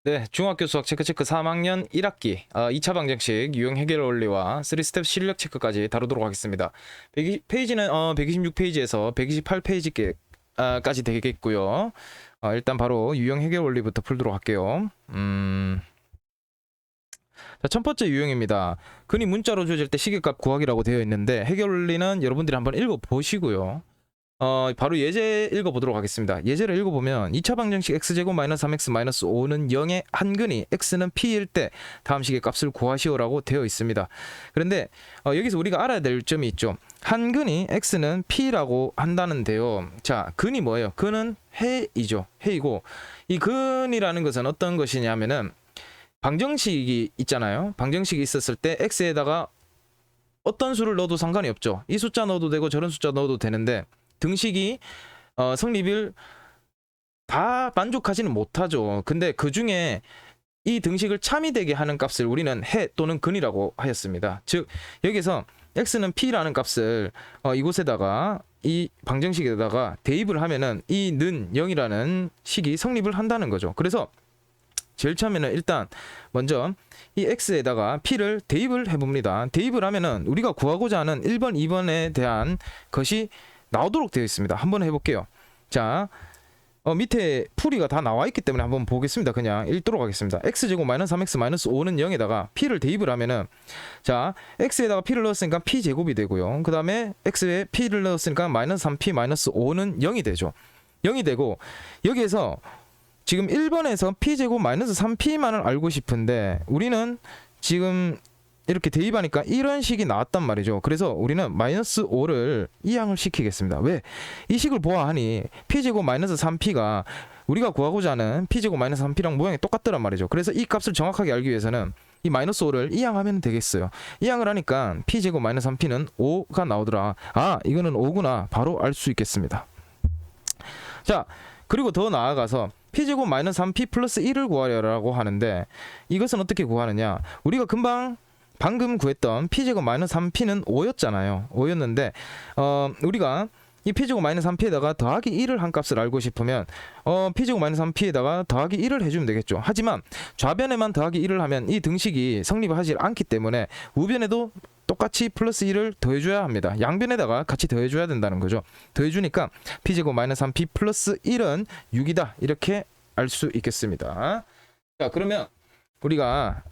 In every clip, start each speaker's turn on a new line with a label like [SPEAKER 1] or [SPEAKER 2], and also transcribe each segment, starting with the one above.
[SPEAKER 1] 네, 중학교 수학 체크체크 3학년 1학기 2차 방정식 유형 해결 원리와 3스텝 실력 체크까지 다루도록 하겠습니다. 페이지는 126페이지에서 128페이지까지 되겠고요. 일단 바로 유형 해결 원리부터 풀도록 할게요. 자, 첫 번째 유형입니다. 근이 문자로 주어질 때 시계값 구하기라고 되어 있는데 해결 원리는 여러분들이 한번 읽어보시고요. 바로 예제 읽어보도록 하겠습니다. 예제를 읽어보면 2차 방정식 x제곱 마이너스 3x 마이너스 5는 0의 한근이 x는 p일 때 다음 식의 값을 구하시오라고 되어 있습니다. 그런데 여기서 우리가 알아야 될 점이 있죠. 한근이 x는 p라고 한다는데요. 자, 근이 뭐예요? 근은 해이죠. 해이고 이 근이라는 것은 어떤 것이냐면은 방정식이 있잖아요. 방정식이 있었을 때 x에다가 어떤 수를 넣어도 상관이 없죠. 이 숫자 넣어도 되고 저런 숫자 넣어도 되는데 등식이 성립을 다 만족하지는 못하죠. 근데 그 중에 이 등식을 참이 되게 하는 값을 우리는 해 또는 근이라고 하였습니다. 즉 여기서 x는 p라는 값을 이곳에다가 이 방정식에다가 대입을 하면은 이 는 0이라는 식이 성립을 한다는 거죠. 그래서 제일 처음에는 일단 먼저 이 x에다가 p를 대입을 해봅니다. 대입을 하면은 우리가 구하고자 하는 1번, 2번에 대한 것이 나오도록 되어 있습니다. 한번 해볼게요. 자, 밑에 풀이가 다 나와 있기 때문에 한번 보겠습니다. 그냥 읽도록 하겠습니다. x제곱 마이너스 3x 마이너스 5는 0에다가 p를 대입을 하면은 자, x에다가 p를 넣었으니까 p제곱이 되고요. 그 다음에 x에 p를 넣었으니까 마이너스 3p 마이너스 5는 0이 되죠. 0이 되고 여기에서 지금 1번에서 p제곱 마이너스 3p만을 알고 싶은데 우리는 지금 이렇게 대입하니까 이런 식이 나왔단 말이죠. 그래서 우리는 마이너스 5를 이항을 시키겠습니다. 왜? 이 식을 보아하니 p제곱 마이너스 3p가 우리가 구하고자 하는 p제곱 마이너스 3p랑 모양이 똑같더란 말이죠. 그래서 이 값을 정확하게 알기 위해서는 이 마이너스 5를 이항하면 되겠어요. 이항을 하니까 p제곱 마이너스 3p는 5가 나오더라. 아, 이거는 5구나. 바로 알 수 있겠습니다. 자, 그리고 더 나아가서 p제곱 마이너스 3p 플러스 1을 구하려고 하는데 이것은 어떻게 구하느냐. 우리가 방금 구했던 p제곱 마이너스 3p는 5였잖아요. 5였는데 우리가 이 p제곱 마이너스 3p에다가 더하기 1을 한 값을 알고 싶으면 p제곱 마이너스 3p에다가 더하기 1을 해주면 되겠죠. 하지만 좌변에만 더하기 1을 하면 이 등식이 성립하지 않기 때문에 우변에도 똑같이 플러스 1을 더해줘야 합니다. 양변에다가 같이 더해줘야 된다는 거죠. 더해주니까 p제곱 마이너스 3p 플러스 1은 6이다. 이렇게 알 수 있겠습니다. 자, 그러면 우리가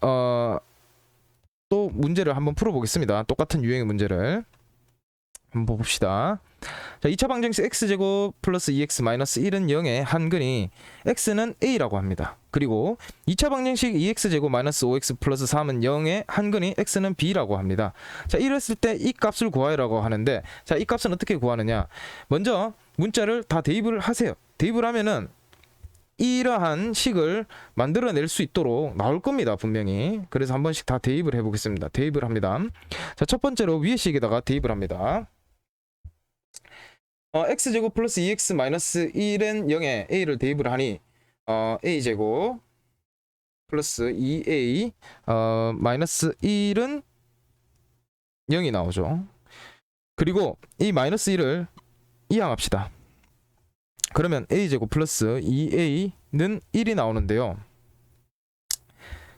[SPEAKER 1] 또 문제를 한번 풀어보겠습니다. 똑같은 유형의 문제를 한번 봅시다. 자, 2차 방정식 x제곱 플러스 2x 마이너스 1은 0의 한근이 x는 a라고 합니다. 그리고 2차 방정식 2x제곱 마이너스 5x 플러스 3은 0의 한근이 x는 b라고 합니다. 자, 이랬을 때 이 값을 구하라고 하는데 자, 이 값은 어떻게 구하느냐. 먼저 문자를 다 대입을 하세요. 대입을 하면은 이러한 식을 만들어낼 수 있도록 나올 겁니다. 분명히. 그래서 한 번씩 다 대입을 해보겠습니다. 대입을 합니다. 자, 첫 번째로 위의 식에다가 대입을 합니다. x제곱 플러스 2x 마이너스 1은 0에 a를 대입을 하니 a제곱 플러스 2a 마이너스 1은 0이 나오죠. 그리고 이 마이너스 1을 이항합시다. 그러면 a제곱 플러스 2a는 1이 나오는데요.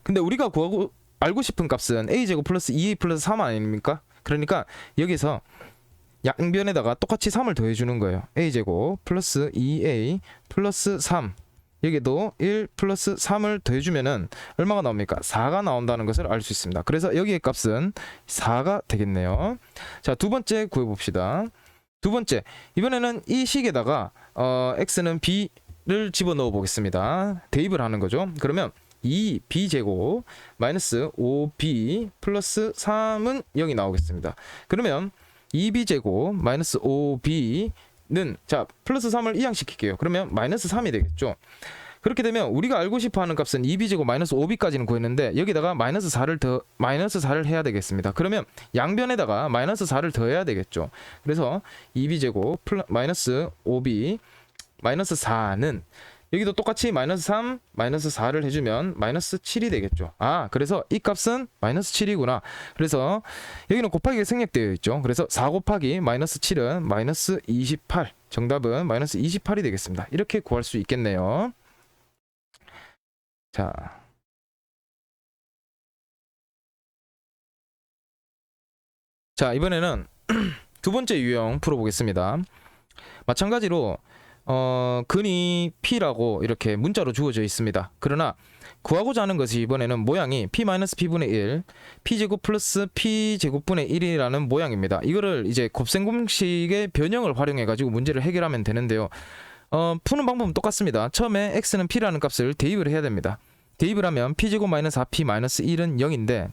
[SPEAKER 1] 근데 우리가 구하고 알고 싶은 값은 a제곱 플러스 2a 플러스 3 아닙니까? 그러니까 여기서 양변에다가 똑같이 3을 더해주는 거예요. a제곱 플러스 2a 플러스 3 여기도 1 플러스 3을 더해주면은 얼마가 나옵니까? 4가 나온다는 것을 알 수 있습니다. 그래서 여기의 값은 4가 되겠네요. 자, 두 번째 구해봅시다. 두 번째, 이번에는 이 식에다가 x는 b를 집어넣어 보겠습니다. 대입을 하는 거죠. 그러면 2b제곱 마이너스 5b 플러스 3은 0이 나오겠습니다. 그러면 2b제곱 마이너스 5b는 자 플러스 3을 이항시킬게요. 그러면 마이너스 3이 되겠죠. 그렇게 되면 우리가 알고 싶어하는 값은 2b제곱 마이너스 5b까지는 구했는데 여기다가 마이너스 4를 해야 되겠습니다. 그러면 양변에다가 마이너스 4를 더해야 되겠죠. 그래서 2b제곱 마이너스 5b 마이너스 4는 여기도 똑같이 마이너스 3 마이너스 4를 해주면 마이너스 7이 되겠죠. 아, 그래서 이 값은 마이너스 7이구나. 그래서 여기는 곱하기가 생략되어 있죠. 그래서 4 곱하기 마이너스 7은 마이너스 28. 정답은 마이너스 28이 되겠습니다. 이렇게 구할 수 있겠네요. 자, 자 이번에는 두 번째 유형 풀어보겠습니다. 마찬가지로 근이 P라고 이렇게 문자로 주어져 있습니다. 그러나 구하고자 하는 것이 이번에는 모양이 P-P분의 1, P제곱 플러스 P제곱분의 1이라는 모양입니다. 이거를 이제 곱셈 공식의 변형을 활용해 가지고 문제를 해결하면 되는데요. 푸는 방법은 똑같습니다. 처음에 x는 P라는 값을 대입을 해야 됩니다. 대입을 하면 P제곱 마이너스 4P 마이너스 1은 0인데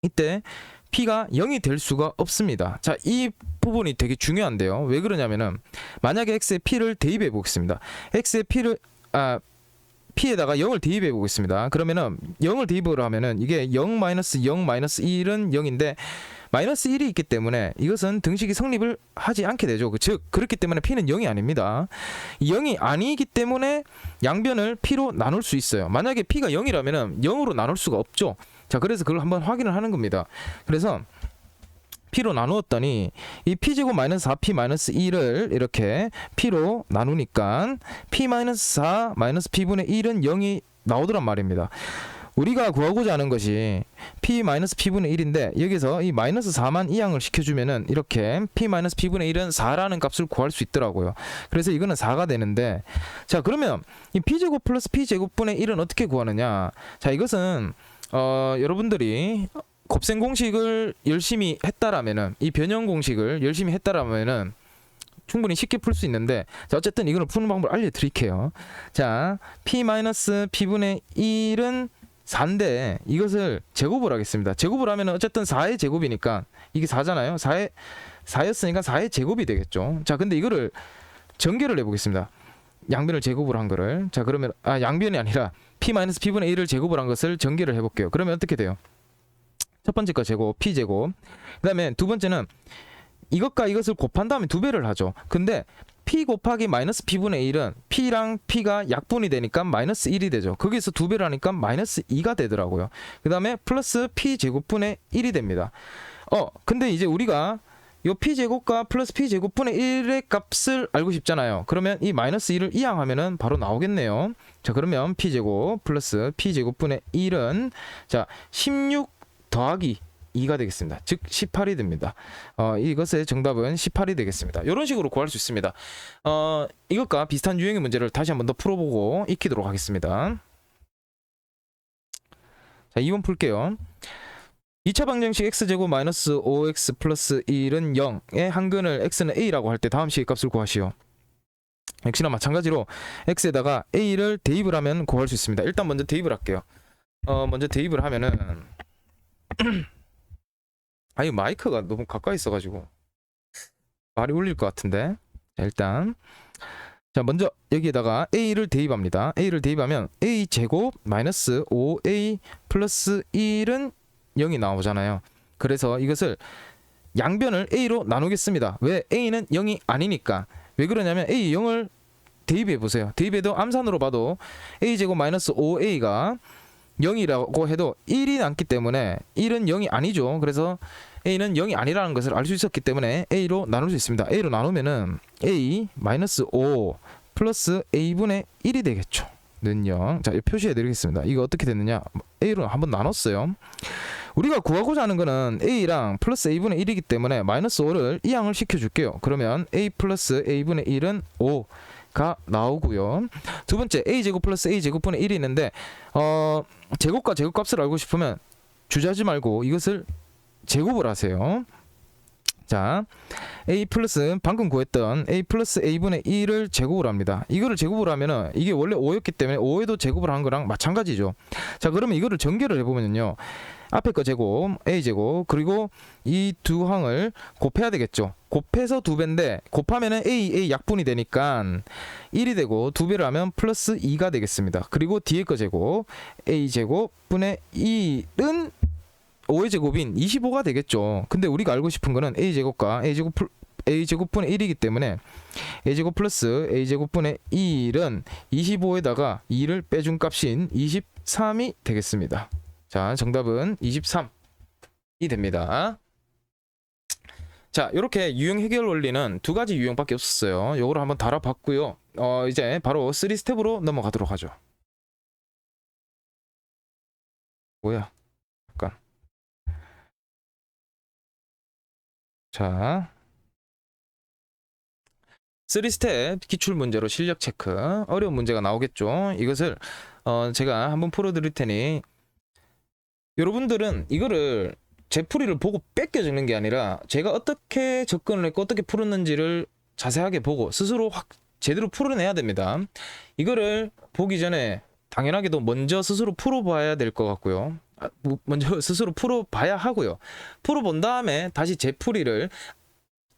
[SPEAKER 1] 이때 P가 0이 될 수가 없습니다. 자, 이 부분이 되게 중요한데요. 왜 그러냐면은 만약에 X에 P를 대입해 보겠습니다. X에 P에다가 0을 대입해 보겠습니다. 그러면은 0을 대입을 하면은 이게 0 마이너스 0 마이너스 1은 0인데 마이너스 1이 있기 때문에 이것은 등식이 성립을 하지 않게 되죠. 즉 그렇기 때문에 P는 0이 아닙니다. 0이 아니기 때문에 양변을 P로 나눌 수 있어요. 만약에 P가 0이라면은 0으로 나눌 수가 없죠. 자, 그래서 그걸 한번 확인을 하는 겁니다. 그래서 P로 나누었더니 이 P제곱 마이너스 4P 마이너스 1을 이렇게 P로 나누니까 P 마이너스 4 마이너스 P분의 1은 0이 나오더란 말입니다. 우리가 구하고자 하는 것이 P 마이너스 P분의 1인데 여기서 이 마이너스 4만 이항을 시켜주면은 이렇게 P 마이너스 P분의 1은 4라는 값을 구할 수 있더라고요. 그래서 이거는 4가 되는데, 자 그러면 이 P제곱 플러스 P제곱분의 1은 어떻게 구하느냐. 자 이것은 여러분들이 곱셈 공식을 열심히 했다라면은, 이 변형 공식을 열심히 했다라면은 충분히 쉽게 풀 수 있는데, 자 어쨌든 이걸 푸는 방법을 알려드릴게요. 자 P-P분의 1은 4인데 이것을 제곱을 하겠습니다. 제곱을 하면은 어쨌든 4의 제곱이니까 이게 4잖아요. 4였으니까 4의 제곱이 되겠죠. 자 근데 이거를 전개를 해보겠습니다. 양변을 제곱을 한 거를. 자 그러면 양변이 아니라 P-P분의 1을 제곱을 한 것을 전개를 해볼게요. 그러면 어떻게 돼요? 첫 번째 거 제곱, P제곱. 그 다음에 두 번째는 이것과 이것을 곱한 다음에 두 배를 하죠. 근데 P 곱하기 마이너스 P분의 1은 P랑 P가 약분이 되니까 마이너스 1이 되죠. 거기서 두 배를 하니까 마이너스 2가 되더라고요. 그 다음에 플러스 P제곱분의 1이 됩니다. 근데 이제 우리가 이 P제곱과 플러스 P제곱분의 1의 값을 알고 싶잖아요. 그러면 이 마이너스 1을 이항하면은 바로 나오겠네요. 자 그러면 P제곱 플러스 P제곱분의 1은 자 16 더하기 2가 되겠습니다. 즉 18이 됩니다. 이것의 정답은 18이 되겠습니다. 이런 식으로 구할 수 있습니다. 이것과 비슷한 유형의 문제를 다시 한번 더 풀어보고 익히도록 하겠습니다. 자 2번 풀게요. 2차 방정식 x제곱 마이너스 5x 플러스 1은 0의 한근을 x는 a라고 할 때 다음 식의 값을 구하시오. 역시나 마찬가지로 x에다가 a를 대입을 하면 구할 수 있습니다. 일단 먼저 대입을 할게요. 먼저 대입을 하면은 아니 마이크가 너무 가까이 있어가지고 말이 울릴 것 같은데. 자, 일단 자 먼저 여기에다가 a를 대입합니다. a를 대입하면 a 제곱 마이너스 5a 플러스 1은 0이 나오잖아요. 그래서 이것을 양변을 a로 나누겠습니다. 왜? a는 0이 아니니까. 왜 그러냐면 a 0을 대입해 보세요. 대입해도 암산으로 봐도 a 제곱 마이너스 5a가 0이라고 해도 1이 남기 때문에 1은 0이 아니죠. 그래서 a는 0이 아니라는 것을 알 수 있었기 때문에 a로 나눌 수 있습니다. a로 나누면은 a 마이너스 5 플러스 a분의 1이 되겠죠. 는 0. 자, 표시해 드리겠습니다. 이거 어떻게 됐느냐? a로 한번 나눴어요. 우리가 구하고자 하는 거는 a랑 플러스 a분의 1이기 때문에 마이너스 5를 이항을 시켜줄게요. 그러면 a 플러스 a분의 1은 5가 나오고요. 두 번째 a제곱 플러스 a제곱분의 1이 있는데 제곱과 제곱값을 알고 싶으면 주저하지 말고 이것을 제곱을 하세요. 자 a 플러스 방금 구했던 a 플러스 a분의 1을 제곱을 합니다. 이거를 제곱을 하면은 이게 원래 5였기 때문에 5에도 제곱을 한 거랑 마찬가지죠. 자 그러면 이거를 전개를 해보면요, 앞에 거 제곱 a 제곱 그리고 이 두 항을 곱해야 되겠죠. 곱해서 두 배인데 곱하면은 a 약분이 되니까 1이 되고 두 배를 하면 플러스 2가 되겠습니다. 그리고 뒤에 거 제곱 a 제곱 분의 1은 5의 제곱인 25가 되겠죠. 근데 우리가 알고 싶은 거는 a제곱과 a제곱분의 1이기 때문에 a제곱 플러스 a제곱분의 1은 25에다가 2를 빼준 값인 23이 되겠습니다. 자 정답은 23이 됩니다. 자 이렇게 유형 해결 원리는 두 가지 유형밖에 없었어요. 요거를 한번 달아봤고요. 이제 바로 3스텝으로 넘어가도록 하죠. 뭐야? 잠깐. 자, 3스텝 기출 문제로 실력 체크. 어려운 문제가 나오겠죠. 이것을 제가 한번 풀어드릴 테니 여러분들은 이거를 제 풀이를 보고 뺏겨 적는 게 아니라 제가 어떻게 접근을 했고 어떻게 풀었는지를 자세하게 보고 스스로 확 제대로 풀어내야 됩니다. 이거를 보기 전에 당연하게도 먼저 스스로 풀어봐야 될 것 같고요. 먼저 스스로 풀어봐야 하고요. 풀어본 다음에 다시 제 풀이를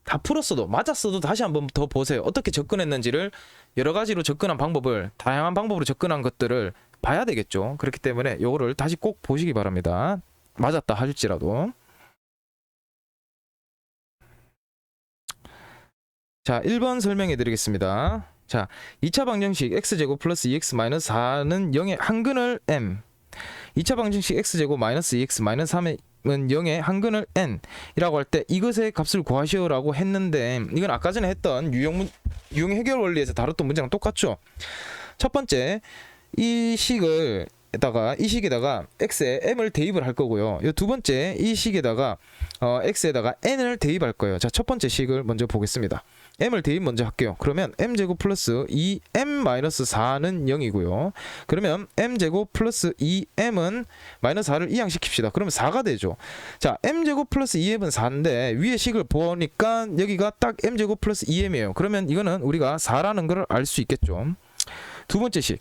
[SPEAKER 1] 다 풀었어도 맞았어도 다시 한번 더 보세요. 어떻게 접근했는지를 여러 가지로 접근한 방법을 다양한 방법으로 접근한 것들을 봐야 되겠죠. 그렇기 때문에 요거를 다시 꼭 보시기 바랍니다. 맞았다 할지라도. 자, 1번 설명해 드리겠습니다. 자, 2차 방정식 x제곱 플러스 2x 마이너스 4는 0의 한근을 m, 2차 방정식 x제곱 마이너스 2x 마이너스 3은 0의 한근을 n 이라고 할 때 이것의 값을 구하시오라고 했는데 이건 아까 전에 했던 유형 해결 원리에서 다뤘던 문제랑 똑같죠. 첫 번째 이 식에다가 x에 m을 대입을 할 거고요. 이 두 번째 이 식에다가 x에다가 n을 대입할 거예요. 자, 첫 번째 식을 먼저 보겠습니다. m을 대입 먼저 할게요. 그러면 m제곱 플러스 2m-4는 0이고요. 그러면 m제곱 플러스 2m은 마이너스 4를 이항시킵시다. 그러면 4가 되죠. 자, m제곱 플러스 2m은 4인데 위에 식을 보니까 여기가 딱 m제곱 플러스 2m이에요. 그러면 이거는 우리가 4라는 걸 알 수 있겠죠. 두 번째 식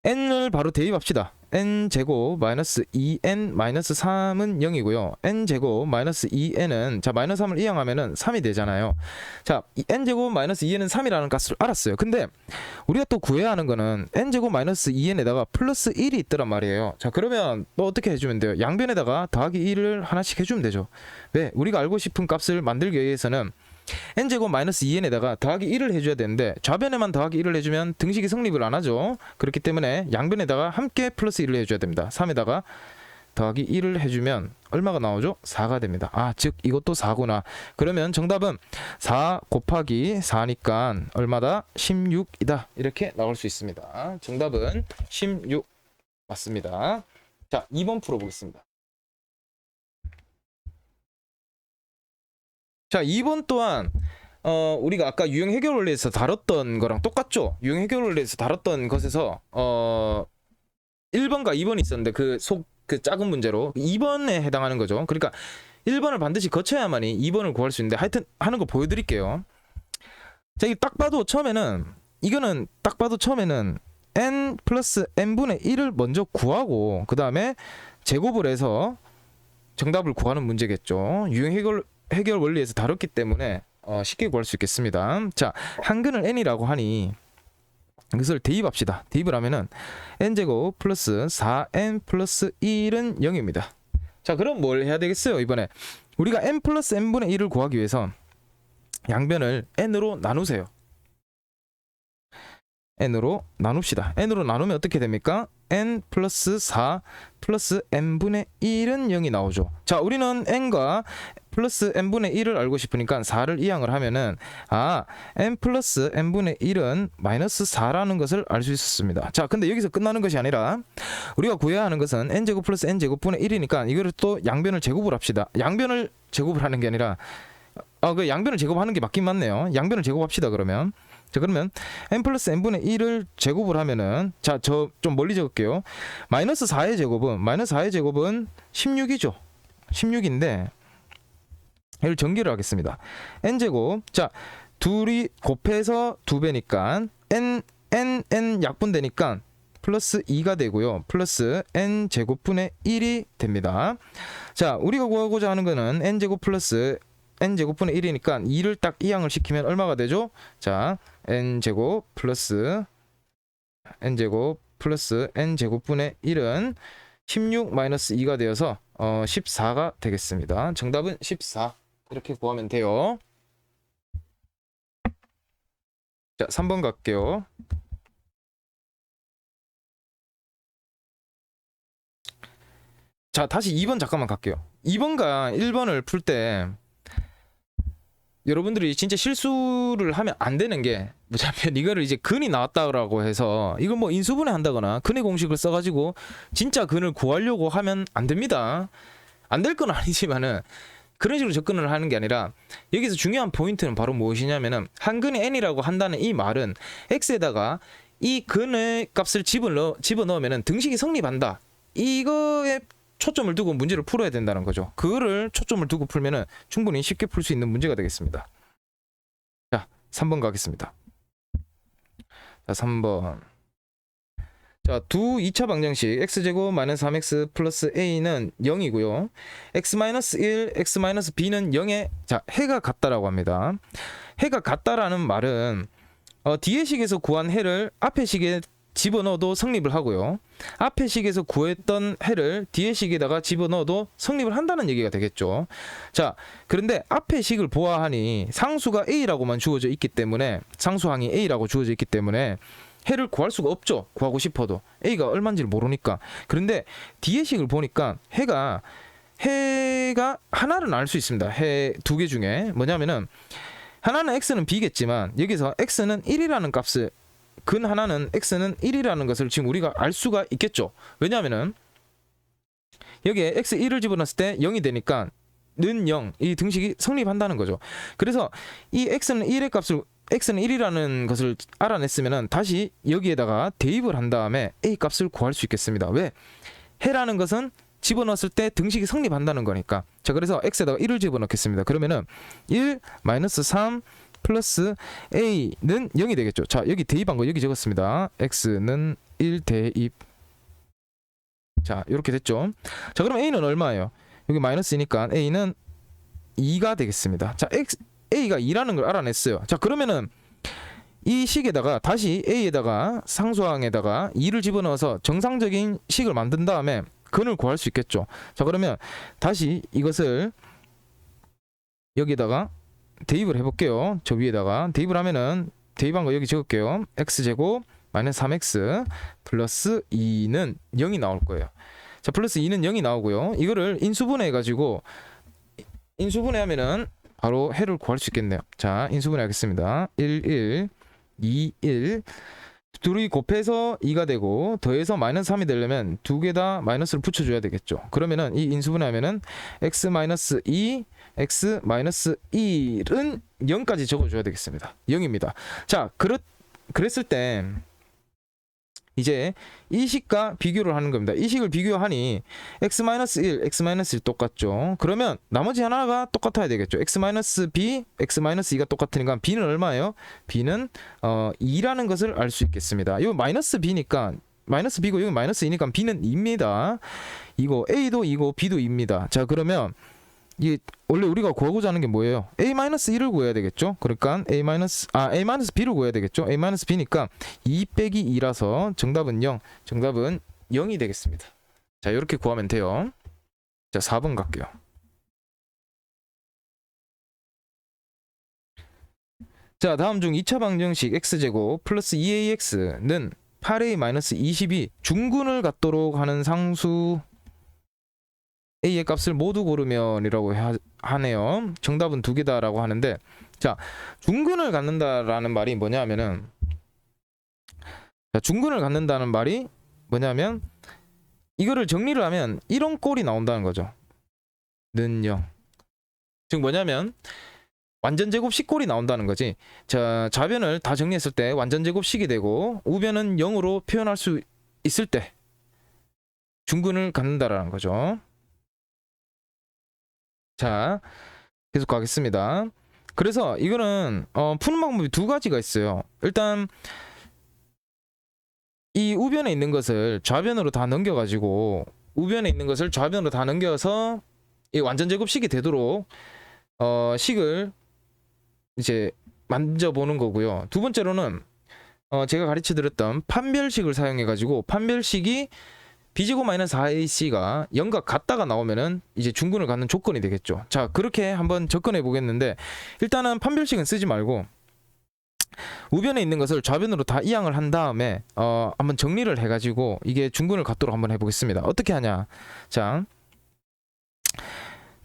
[SPEAKER 1] n을 바로 대입합시다. n제곱 마이너스 2n 마이너스 3은 0이고요. n제곱 마이너스 2n은 자 마이너스 3을 이항하면은 3이 되잖아요. 자, n제곱 마이너스 2n은 3이라는 값을 알았어요. 근데 우리가 또 구해야 하는 거는 n제곱 마이너스 2n에다가 플러스 1이 있더란 말이에요. 자, 그러면 또 어떻게 해주면 돼요? 양변에다가 더하기 1을 하나씩 해주면 되죠. 왜? 우리가 알고 싶은 값을 만들기 위해서는 n제곱 마이너스 2n에다가 더하기 1을 해줘야 되는데 좌변에만 더하기 1을 해주면 등식이 성립을 안 하죠. 그렇기 때문에 양변에다가 함께 플러스 1을 해줘야 됩니다. 3에다가 더하기 1을 해주면 얼마가 나오죠? 4가 됩니다. 아, 즉 이것도 4구나. 그러면 정답은 4 곱하기 4니까 얼마다? 16이다. 이렇게 나올 수 있습니다. 정답은 16 맞습니다. 자, 2번 풀어보겠습니다. 자, 2번 또한 우리가 아까 유형 해결 원리에서 다뤘던 거랑 똑같죠? 유형 해결 원리에서 다뤘던 것에서 1번과 2번이 있었는데 그 작은 문제로 2번에 해당하는 거죠. 그러니까 1번을 반드시 거쳐야만이 2번을 구할 수 있는데 하여튼 하는 거 보여드릴게요. 자, 이게 딱 봐도 처음에는 n 플러스 n분의 1을 먼저 구하고 그 다음에 제곱을 해서 정답을 구하는 문제겠죠. 유형 해결 원리에서 다뤘기 때문에 쉽게 구할 수 있겠습니다. 자, 한근을 n이라고 하니 이것을 대입합시다. 대입을 하면은 n제곱 플러스 4n 플러스 1은 0입니다. 자, 그럼 뭘 해야 되겠어요? 이번에 우리가 n 플러스 n분의 1을 구하기 위해서 양변을 n으로 나누세요. n으로 나눕시다. n으로 나누면 어떻게 됩니까? n 플러스 4 플러스 n분의 1은 0이 나오죠. 자, 우리는 n과 플러스 n분의 1을 알고 싶으니까 4를 이항을 하면은 n 플러스 n분의 1은 마이너스 4라는 것을 알 수 있었습니다. 자, 근데 여기서 끝나는 것이 아니라 우리가 구해야 하는 것은 n제곱 플러스 n제곱분의 1이니까 이거를 또 양변을 제곱을 합시다. 양변을 제곱을 하는 게 아니라 그 양변을 제곱하는 게 맞긴 맞네요. 양변을 제곱합시다. 그러면 자, 그러면 n 플러스 n분의 1을 제곱을 하면은 자, 저 좀 멀리 적을게요. 마이너스 4의 제곱은 16이죠. 16인데 이걸 전개를 하겠습니다. n제곱 자, 둘이 곱해서 2배니까 n 약분되니까 플러스 2가 되고요. 플러스 n제곱분의 1이 됩니다. 자, 우리가 구하고자 하는 거는 n제곱 플러스 n제곱분의 1이니까 2를 딱 이항을 시키면 얼마가 되죠? 자, n제곱 플러스 n제곱분의 1은 16 마이너스 2가 되어서 14가 되겠습니다. 정답은 14 이렇게 구하면 돼요. 자, 3번 갈게요. 자, 다시 2번 잠깐만 갈게요. 2번과 1번을 풀 때 여러분들이 진짜 실수를 하면 안 되는 게 뭐냐면 이거를 이제 근이 나왔다고 해서 이걸 뭐 인수분해 한다거나 근의 공식을 써가지고 진짜 근을 구하려고 하면 안 됩니다. 안 될 건 아니지만은 그런 식으로 접근을 하는 게 아니라 여기서 중요한 포인트는 바로 무엇이냐면은 한 근이 n이라고 한다는 이 말은 x에다가 이 근의 값을 집어넣으면은 등식이 성립한다. 이거에 초점을 두고 문제를 풀어야 된다는 거죠. 그거를 초점을 두고 풀면은 충분히 쉽게 풀 수 있는 문제가 되겠습니다. 자, 3번 가겠습니다. 자, 3번. 자, 두 2차 방정식 x제곱 마이너스 3x 플러스 a는 0이고요. x-1, x-b는 0에 자, 해가 같다라고 합니다. 해가 같다라는 말은 뒤의 식에서 구한 해를 앞의 식에 집어넣어도 성립을 하고요. 앞의 식에서 구했던 해를 뒤의 식에다가 집어넣어도 성립을 한다는 얘기가 되겠죠. 자, 그런데 앞의 식을 보아하니 상수가 a라고만 주어져 있기 때문에 상수항이 a라고 주어져 있기 때문에 해를 구할 수가 없죠. 구하고 싶어도 a가 얼마인지를 모르니까. 그런데 뒤의 식을 보니까 해가 하나는 알 수 있습니다. 해 두 개 중에 뭐냐면은 하나는 x는 b겠지만 여기서 x는 1이라는 값을 근 하나는 x는 1이라는 것을 지금 우리가 알 수가 있겠죠. 왜냐하면은 여기에 x1을 집어넣었을 때 0이 되니까 는 0, 이 등식이 성립한다는 거죠. 그래서 이 x는 1의 값을 x는 1이라는 것을 알아냈으면은 다시 여기에다가 대입을 한 다음에 a 값을 구할 수 있겠습니다. 왜? 해라는 것은 집어넣었을 때 등식이 성립한다는 거니까. 자, 그래서 x에다가 1을 집어넣겠습니다. 그러면은 1 마이너스 3 플러스 a는 0이 되겠죠. 자, 여기 대입한 거 여기 적었습니다. x는 1 대입. 자, 이렇게 됐죠. 자, 그럼 a는 얼마예요? 여기 마이너스이니까 a는 2가 되겠습니다. 자, a가 2라는 걸 알아냈어요. 자, 그러면은 이 식에다가 다시 a에다가 상수항에다가 2를 집어넣어서 정상적인 식을 만든 다음에 근을 구할 수 있겠죠. 자, 그러면 다시 이것을 여기다가 대입을 해볼게요. 저 위에다가 대입을 하면은 대입한 거 여기 적을게요. x제곱 마이너스 3x 플러스 2는 0이 나올 거예요. 자, 플러스 2는 0이 나오고요. 이거를 인수분해 해가지고 인수분해 하면은 바로 해를 구할 수 있겠네요. 자, 인수분해 하겠습니다. 1, 1, 2, 1 둘이 곱해서 2가 되고 더해서 마이너스 3이 되려면 두 개 다 마이너스를 붙여줘야 되겠죠. 그러면은 이 인수분해 하면은 x-2 x-1은 0까지 적어줘야 되겠습니다. 0입니다. 자, 그랬을 때 이제 이 식과 비교를 하는 겁니다. 이 식을 비교하니 x-1, x-1 똑같죠. 그러면 나머지 하나가 똑같아야 되겠죠. x-b, x-2가 똑같으니까 b는 얼마예요? b는 2라는 것을 알 수 있겠습니다. 이거 마이너스 b니까 마이너스 b고 여기 마이너스 2니까 b는 2입니다. 이거 a도 2고 b도 2입니다. 자, 그러면 이게 원래 우리가 구하고자 하는 게 뭐예요? a-1을 구해야 되겠죠. 그러니까 a-b를 구해야 되겠죠. a-b니까 2 빼기 2라서 정답은 0. 정답은 0이 되겠습니다. 자, 이렇게 구하면 돼요. 자, 4번 갈게요. 자, 다음 중 2차 방정식 x제곱 플러스 2ax는 8a-22 중근을 갖도록 하는 상수 a의 값을 모두 고르면이라고 하네요. 정답은 두 개다라고 하는데, 자, 중근을 갖는다라는 말이 뭐냐면은, 자, 중근을 갖는다는 말이 뭐냐면 이거를 정리를 하면 이런 꼴이 나온다는 거죠. 는 0. 즉 뭐냐면 완전 제곱식 꼴이 나온다는 거지. 자, 좌변을 다 정리했을 때 완전 제곱식이 되고 우변은 0으로 표현할 수 있을 때 중근을 갖는다라는 거죠. 자, 계속 가겠습니다. 그래서 이거는 푸는 방법이 두 가지가 있어요. 일단 이 우변에 있는 것을 좌변으로 다 넘겨가지고 우변에 있는 것을 좌변으로 다 넘겨서 이 완전 제곱식이 되도록 식을 이제 만져보는 거고요. 두 번째로는 제가 가르쳐드렸던 판별식을 사용해가지고 판별식이 b제곱 마이너스 4ac가 0과 같다가 나오면은 이제 중근을 갖는 조건이 되겠죠. 자, 그렇게 한번 접근해 보겠는데 일단은 판별식은 쓰지 말고 우변에 있는 것을 좌변으로 다 이항을 한 다음에 한번 정리를 해가지고 이게 중근을 갖도록 한번 해보겠습니다. 어떻게 하냐? 자,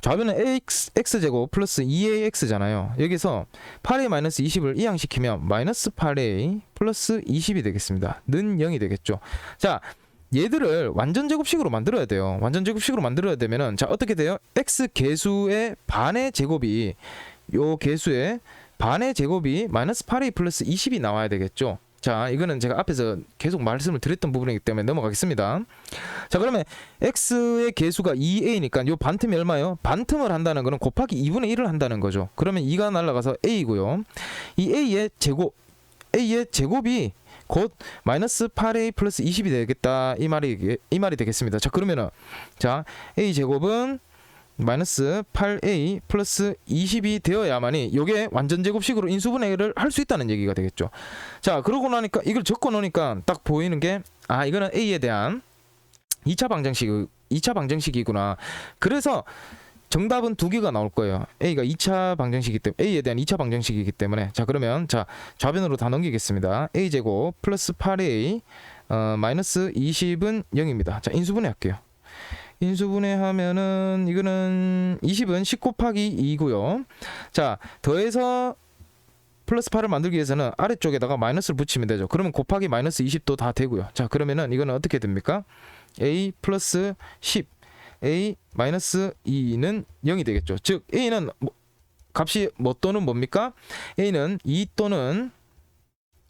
[SPEAKER 1] 좌변은 x제곱 플러스 2ax잖아요. 여기서 8a 마이너스 20을 이항시키면 마이너스 8a 플러스 20이 되겠습니다. 는 0이 되겠죠. 자, 얘들을 완전 제곱식으로 만들어야 돼요. 완전 제곱식으로 만들어야 되면은 자, 어떻게 돼요? x 개수의 반의 제곱이 요 개수의 반의 제곱이 마이너스 8a 플러스 20이 나와야 되겠죠. 자, 이거는 제가 앞에서 계속 말씀을 드렸던 부분이기 때문에 넘어가겠습니다. 자, 그러면 x의 개수가 2a니까 요 반틈이 얼마예요? 반틈을 한다는 거는 곱하기 2분의 1을 한다는 거죠. 그러면 2가 날아가서 a고요. 이 a의 제곱이 곧 마이너스 8a 플러스 20이 되겠다, 이 말이 되겠습니다. 자, 그러면은 자, a 제곱은 마이너스 8a 플러스 20이 되어야만이 요게 완전 제곱식으로 인수분해를 할 수 있다는 얘기가 되겠죠. 자, 그러고 나니까 이걸 적어 놓으니까 딱 보이는 게 아, 이거는 a에 대한 2차 방정식이구나. 그래서 정답은 두 개가 나올 거예요. a가 2차 방정식이기 때문에 a에 대한 2차 방정식이기 때문에 자, 그러면 자, 좌변으로 다 넘기겠습니다. a 제곱 플러스 8a 마이너스 20은 0입니다. 자, 인수분해 할게요. 인수분해 하면은 이거는 20은 10 곱하기 2고요. 자, 더해서 플러스 8을 만들기 위해서는 아래쪽에다가 마이너스를 붙이면 되죠. 그러면 곱하기 마이너스 20도 다 되고요. 자, 그러면은 이거는 어떻게 됩니까? a 플러스 10 a 마이너스 2는 0이 되겠죠. 즉 a는 값이 뭐 또는 뭡니까? a는 2 또는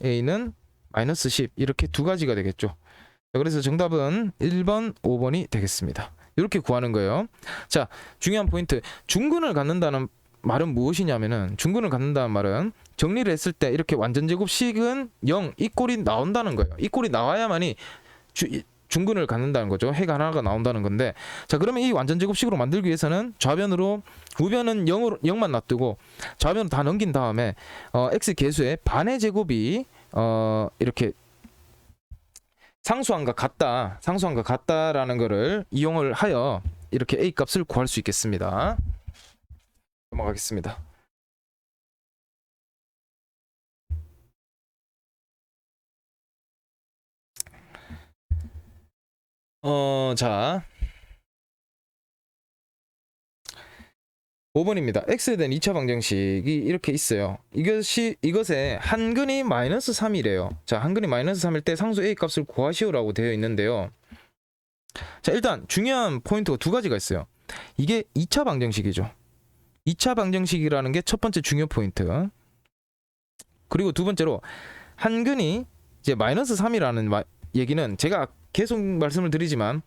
[SPEAKER 1] a는 마이너스 10 이렇게 두 가지가 되겠죠. 자, 그래서 정답은 1번, 5번이 되겠습니다. 이렇게 구하는 거예요. 자, 중요한 포인트. 중근을 갖는다는 말은 무엇이냐면은 중근을 갖는다는 말은 정리를 했을 때 이렇게 완전 제곱식은 0, 이 꼴이 나온다는 거예요. 이 꼴이 나와야만이 중근을 갖는다는 거죠. 해가 하나가 나온다는 건데, 자, 그러면 이 완전 제곱식으로 만들기 위해서는 좌변으로 우변은 0만 놔두고 좌변으로 다 넘긴 다음에 x 개수의 반의 제곱이 이렇게 상수함과 같다라는 거를 이용을 하여 이렇게 a 값을 구할 수 있겠습니다. 넘어가겠습니다. 자, 5번입니다. x에 대한 2차 방정식이 이렇게 있어요. 이것의 한근이 마이너스 3이래요. 자, 한근이 마이너스 3일 때 상수 a 값을 구하시오라고 되어 있는데요. 자, 일단 중요한 포인트가 두 가지가 있어요. 이게 2차 방정식이죠. 2차 방정식이라는 게 첫 번째 중요 포인트. 그리고 두 번째로 한근이 이제 마이너스 3이라는 얘기는 제가 계속 말씀을 드리지만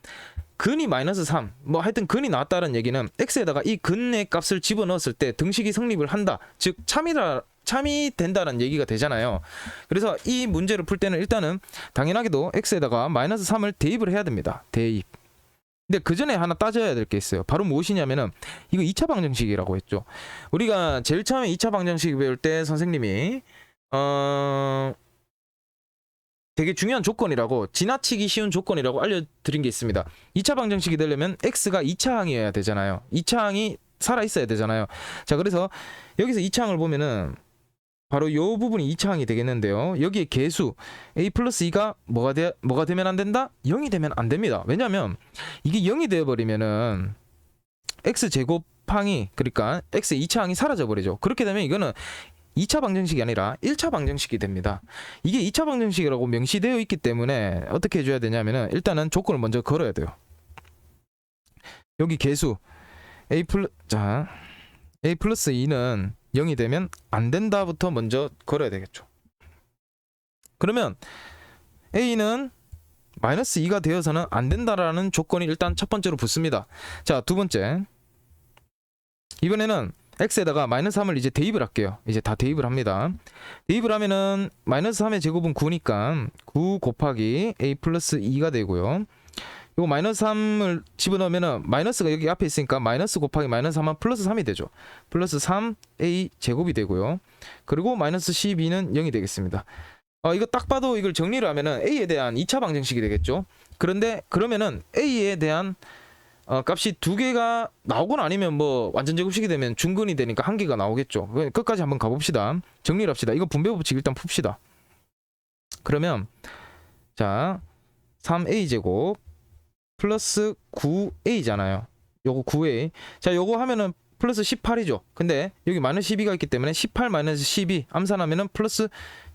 [SPEAKER 1] 근이 마이너스 3, 뭐 하여튼 근이 나왔다는 얘기는 x에다가 이 근의 값을 집어넣었을 때 등식이 성립을 한다. 즉 참이 된다는 얘기가 되잖아요. 그래서 이 문제를 풀 때는 일단은 당연하게도 x에다가 마이너스 3을 대입을 해야 됩니다. 대입. 근데 그 전에 하나 따져야 될 게 있어요. 바로 무엇이냐면은 이거 2차 방정식이라고 했죠. 우리가 제일 처음에 2차 방정식 배울 때 선생님이 되게 중요한 조건이라고, 지나치기 쉬운 조건이라고 알려드린 게 있습니다. 2차 방정식이 되려면 x가 2차항이어야 되잖아요. 2차항이 살아있어야 되잖아요. 자, 그래서 여기서 2차항을 보면은 바로 이 부분이 2차항이 되겠는데요. 여기에 개수 a 플러스 2가 뭐가 되면 안 된다? 0이 되면 안 됩니다. 왜냐하면 이게 0이 되어버리면은 x제곱항이, 그러니까 x의 2차항이 사라져버리죠. 그렇게 되면 이거는 2차 방정식이 아니라 1차 방정식이 됩니다. 이게 2차 방정식이라고 명시되어 있기 때문에 어떻게 해줘야 되냐면은 일단은 조건을 먼저 걸어야 돼요. 여기 개수 a 플러스 2는 0이 되면 안 된다부터 먼저 걸어야 되겠죠. 그러면 a는 마이너스 2가 되어서는 안 된다라는 조건이 일단 첫 번째로 붙습니다. 자, 두 번째, 이번에는 x에다가 마이너스 3을 이제 대입을 할게요. 이제 다 대입을 합니다. 대입을 하면은 마이너스 3의 제곱은 9니까 9 곱하기 a 플러스 2가 되고요. 이거 마이너스 3을 집어넣으면은 마이너스가 여기 앞에 있으니까 마이너스 곱하기 마이너스 3은 플러스 3이 되죠. 플러스 3a 제곱이 되고요. 그리고 마이너스 12는 0이 되겠습니다. 이거 딱 봐도 이걸 정리를 하면은 a에 대한 2차 방정식이 되겠죠. 그런데 그러면은 a에 대한 값이 두 개가 나오거나 아니면 뭐 완전 제곱식이 되면 중근이 되니까 한 개가 나오겠죠. 끝까지 한번 가봅시다. 정리를 합시다. 이거 분배 법칙 일단 풉시다. 그러면 자, 3a 제곱 플러스 9a잖아요. 요거 9a. 자, 요거 하면은 플러스 18이죠. 근데 여기 마이너스 12가 있기 때문에 18 마이너스 12 암산하면은 플러스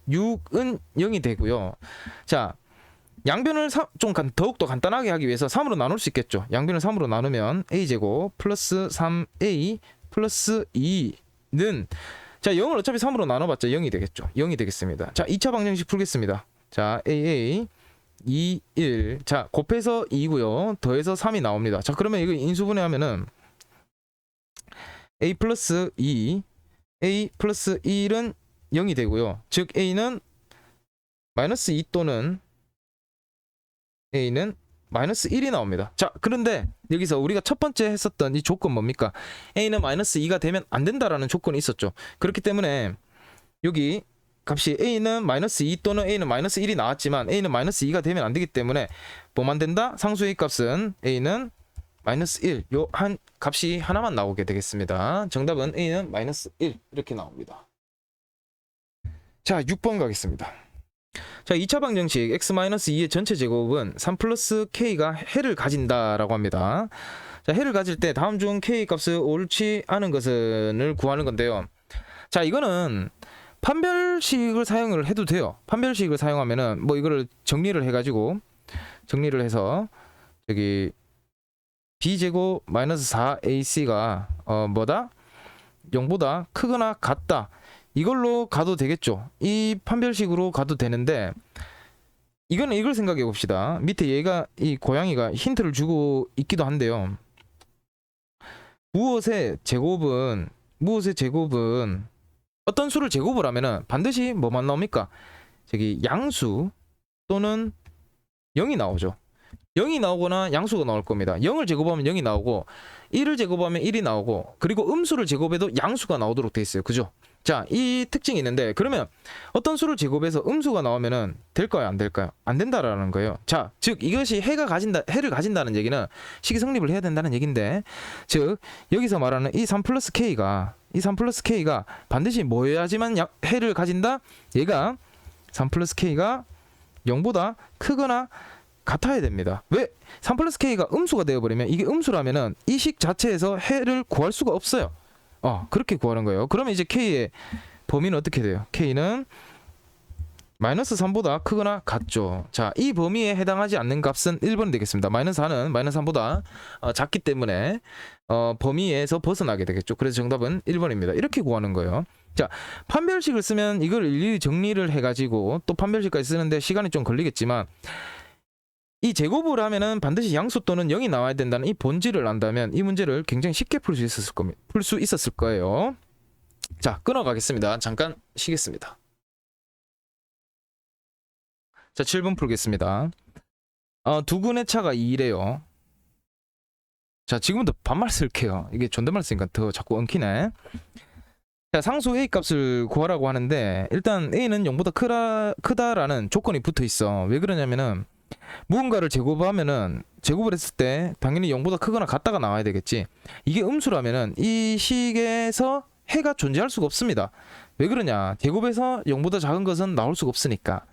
[SPEAKER 1] 6은 0이 되고요. 자, 양변을 좀 더욱더 간단하게 하기 위해서 3으로 나눌 수 있겠죠. 양변을 3으로 나누면 a제곱 플러스 3a 플러스 2는 자, 0을 어차피 3으로 나눠봤자 0이 되겠죠. 0이 되겠습니다. 자, 2차 방정식 풀겠습니다. 자, AA 2, 1. 자, 곱해서 2고요. 더해서 3이 나옵니다. 자, 그러면 이거 인수분해하면은 A 플러스 2, A 플러스 1은 0이 되고요. 즉 A는 마이너스 2 또는 A는 마이너스 1이 나옵니다. 자, 그런데 여기서 우리가 첫 번째 했었던 이 조건 뭡니까? A는 마이너스 2가 되면 안 된다라는 조건이 있었죠. 그렇기 때문에 여기 값이 A는 마이너스 2 또는 A는 마이너스 1이 나왔지만 A는 마이너스 2가 되면 안 되기 때문에 뭐만 된다? 상수의 값은 A는 마이너스 1, 요 한 값이 하나만 나오게 되겠습니다. 정답은 A는 마이너스 1 이렇게 나옵니다. 자, 6번 가겠습니다. 자, 2차 방정식 x-2의 전체 제곱은 3 플러스 k가 해를 가진다라고 합니다. 자, 해를 가질 때 다음 중 k 값을 옳지 않은 것을 구하는 건데요. 자, 이거는 판별식을 사용을 해도 돼요. 판별식을 사용하면은 뭐 이거를 정리를 해가지고 정리를 해서 여기 b제곱 마이너스 4ac가 뭐다? 0보다 크거나 같다. 이걸로 가도 되겠죠. 이 판별식으로 가도 되는데 이거는 이걸 생각해 봅시다. 밑에 얘가 이 고양이가 힌트를 주고 있기도 한데요. 무엇의 제곱은 어떤 수를 제곱을 하면은 반드시 뭐만 나옵니까? 저기 양수 또는 0이 나오죠. 0이 나오거나 양수가 나올 겁니다. 0을 제곱하면 0이 나오고 1을 제곱하면 1이 나오고 그리고 음수를 제곱해도 양수가 나오도록 돼 있어요. 그죠? 자, 이 특징이 있는데 그러면 어떤 수를 제곱해서 음수가 나오면은 될까요? 안 될까요? 안 된다라는 거예요. 자, 즉 이것이 해를 가진다는 얘기는 식이 성립을 해야 된다는 얘기인데 즉 여기서 말하는 이 3 플러스 K가 반드시 뭐여야지만 해를 가진다? 얘가 3 플러스 K가 0보다 크거나 같아야 됩니다. 왜? 3 플러스 K가 음수가 되어버리면 이게 음수라면은 이 식 자체에서 해를 구할 수가 없어요. 그렇게 구하는 거예요. 그러면 이제 K의 범위는 어떻게 돼요? K는 마이너스 3보다 크거나 같죠. 자, 이 범위에 해당하지 않는 값은 1번이 되겠습니다. 마이너스 4는 마이너스 3보다 작기 때문에 범위에서 벗어나게 되겠죠. 그래서 정답은 1번입니다. 이렇게 구하는 거예요. 자, 판별식을 쓰면 이걸 일일이 정리를 해가지고 또 판별식까지 쓰는데 시간이 좀 걸리겠지만 이 제곱을 하면은 반드시 양수 또는 0이 나와야 된다는 이 본질을 안다면 이 문제를 굉장히 쉽게 풀 수 있었을 거예요. 자, 끊어가겠습니다. 잠깐 쉬겠습니다. 자, 7번 풀겠습니다. 두근의 차가 2래요. 자, 지금부터 반말 쓸게요. 이게 존댓말 쓰니까 더 자꾸 엉키네. 자, 상수 A 값을 구하라고 하는데 일단 A는 0보다 크다라는 조건이 붙어 있어. 왜 그러냐면은 무언가를 제곱을 했을 때 당연히 0보다 크거나 같다가 나와야 되겠지. 이게 음수라면은 이 식에서 해가 존재할 수가 없습니다. 왜 그러냐? 제곱에서 0보다 작은 것은 나올 수가 없으니까.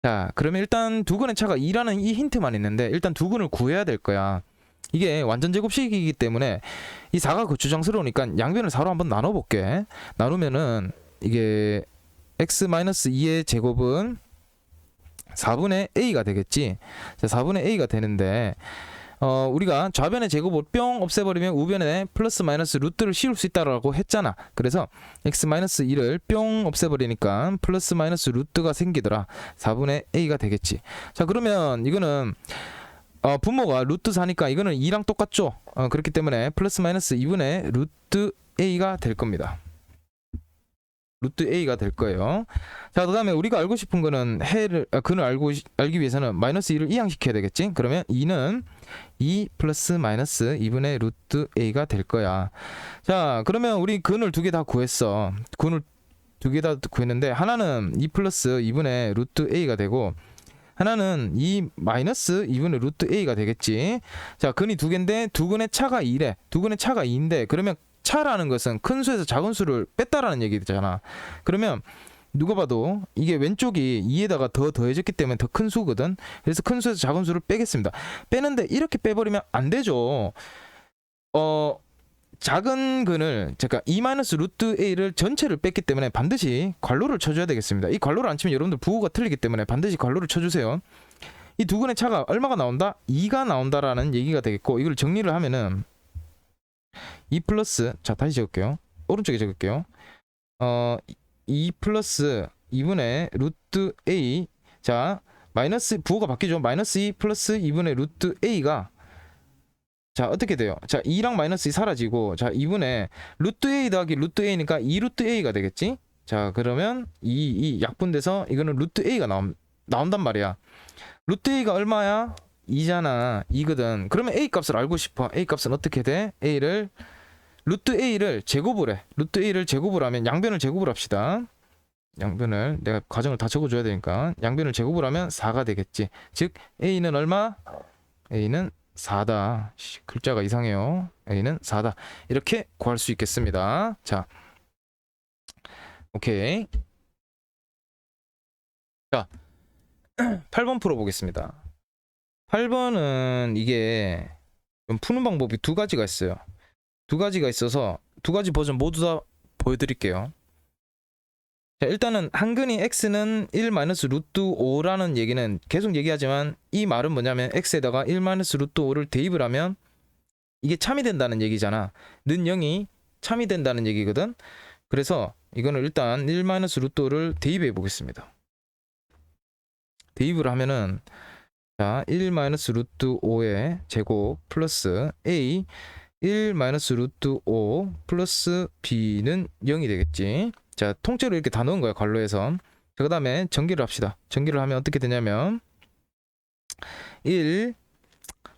[SPEAKER 1] 자, 그러면 일단 두근의 차가 2라는 이 힌트만 있는데 일단 두근을 구해야 될 거야. 이게 완전 제곱식이기 때문에 이 4가 거추장스러우니까 양변을 4로 한번 나눠볼게. 나누면은 이게 x-2의 제곱은 4분의 a가 되겠지. 자, 4분의 a가 되는데 우리가 좌변의 제곱을 뿅 없애버리면 우변에 플러스 마이너스 루트를 씌울 수 있다라고 했잖아. 그래서 x-2를 뿅 없애버리니까 플러스 마이너스 루트가 생기더라. 4분의 a가 되겠지. 자, 그러면 이거는 분모가 루트 4니까 이거는 2랑 똑같죠. 그렇기 때문에 플러스 마이너스 2분의 루트 a가 될 겁니다. 루트 a가 될 거예요. 자, 그 다음에 우리가 알고 싶은 거는 근을 알기 위해서는 마이너스 2를 이항시켜야 되겠지. 그러면 2는 2 플러스 마이너스 2분의 루트 a가 될 거야. 자, 그러면 우리 근을 두 개 다 구했어. 근을 두 개 다 구했는데 하나는 2 플러스 2분의 루트 a가 되고 하나는 2 마이너스 2분의 루트 a가 되겠지. 자, 근이 두 개인데 두 근의 차가 2래. 두 근의 차가 2인데 그러면 차라는 것은 큰 수에서 작은 수를 뺐다라는 얘기잖아. 그러면 누가 봐도 이게 왼쪽이 2에다가 더해졌기 때문에 더 큰 수거든. 그래서 큰 수에서 작은 수를 빼겠습니다. 빼는데 이렇게 빼버리면 안 되죠. 작은 근을 제가 2 마이너스 루트 a를 전체를 뺐기 때문에 반드시 괄호를 쳐줘야 되겠습니다. 이 괄호를 안 치면 여러분들 부호가 틀리기 때문에 반드시 괄호를 쳐주세요. 이 두 근의 차가 얼마가 나온다? 2가 나온다라는 얘기가 되겠고, 이걸 정리를 하면은 2 플러스, 자 다시 적을게요. 오른쪽에 적을게요. 2 플러스 2분의 루트 a, 자 마이너스, 부호가 바뀌죠. 마이너스 2 플러스 2분의 루트 a가, 자 어떻게 돼요? 자 2랑 마이너스 2 사라지고, 자 2분의 루트 a 더하기 루트 a니까 2 루트 a가 되겠지. 자 그러면 이 약분돼서 이거는 루트 a가 나온단 말이야. 루트 a가 얼마야? 2잖아. 2거든. 그러면 a 값을 알고 싶어. a 값은 어떻게 돼? 루트 a를 제곱을 해. 루트 a를 제곱을 하면, 양변을 제곱을 합시다. 양변을, 내가 과정을 다 적어줘야 되니까 양변을 제곱을 하면 4가 되겠지. 즉 a는 얼마? a는 4다. 글자가 이상해요. a는 4다. 이렇게 구할 수 있겠습니다. 자, 오케이. 자, 8번 풀어보겠습니다. 8번은 이게 푸는 방법이 두 가지가 있어요. 두 가지가 있어서 두 가지 버전 모두 다 보여드릴게요. 자, 일단은 한근이 x는 1 마이너스 루트 5라는 얘기는 계속 얘기하지만, 이 말은 뭐냐면 x에다가 1 마이너스 루트 5를 대입을 하면 이게 참이 된다는 얘기잖아. 는 0이 참이 된다는 얘기거든. 그래서 이거는 일단 1 마이너스 루트 5를 대입해 보겠습니다. 대입을 하면은, 자 1 마이너스 루트 5의 제곱 플러스 a 1 마이너스 루트 5 플러스 b는 0이 되겠지. 자 통째로 이렇게 다 넣은 거야, 괄호에서. 자, 그 다음에 전기를 합시다. 전기를 하면 어떻게 되냐면 1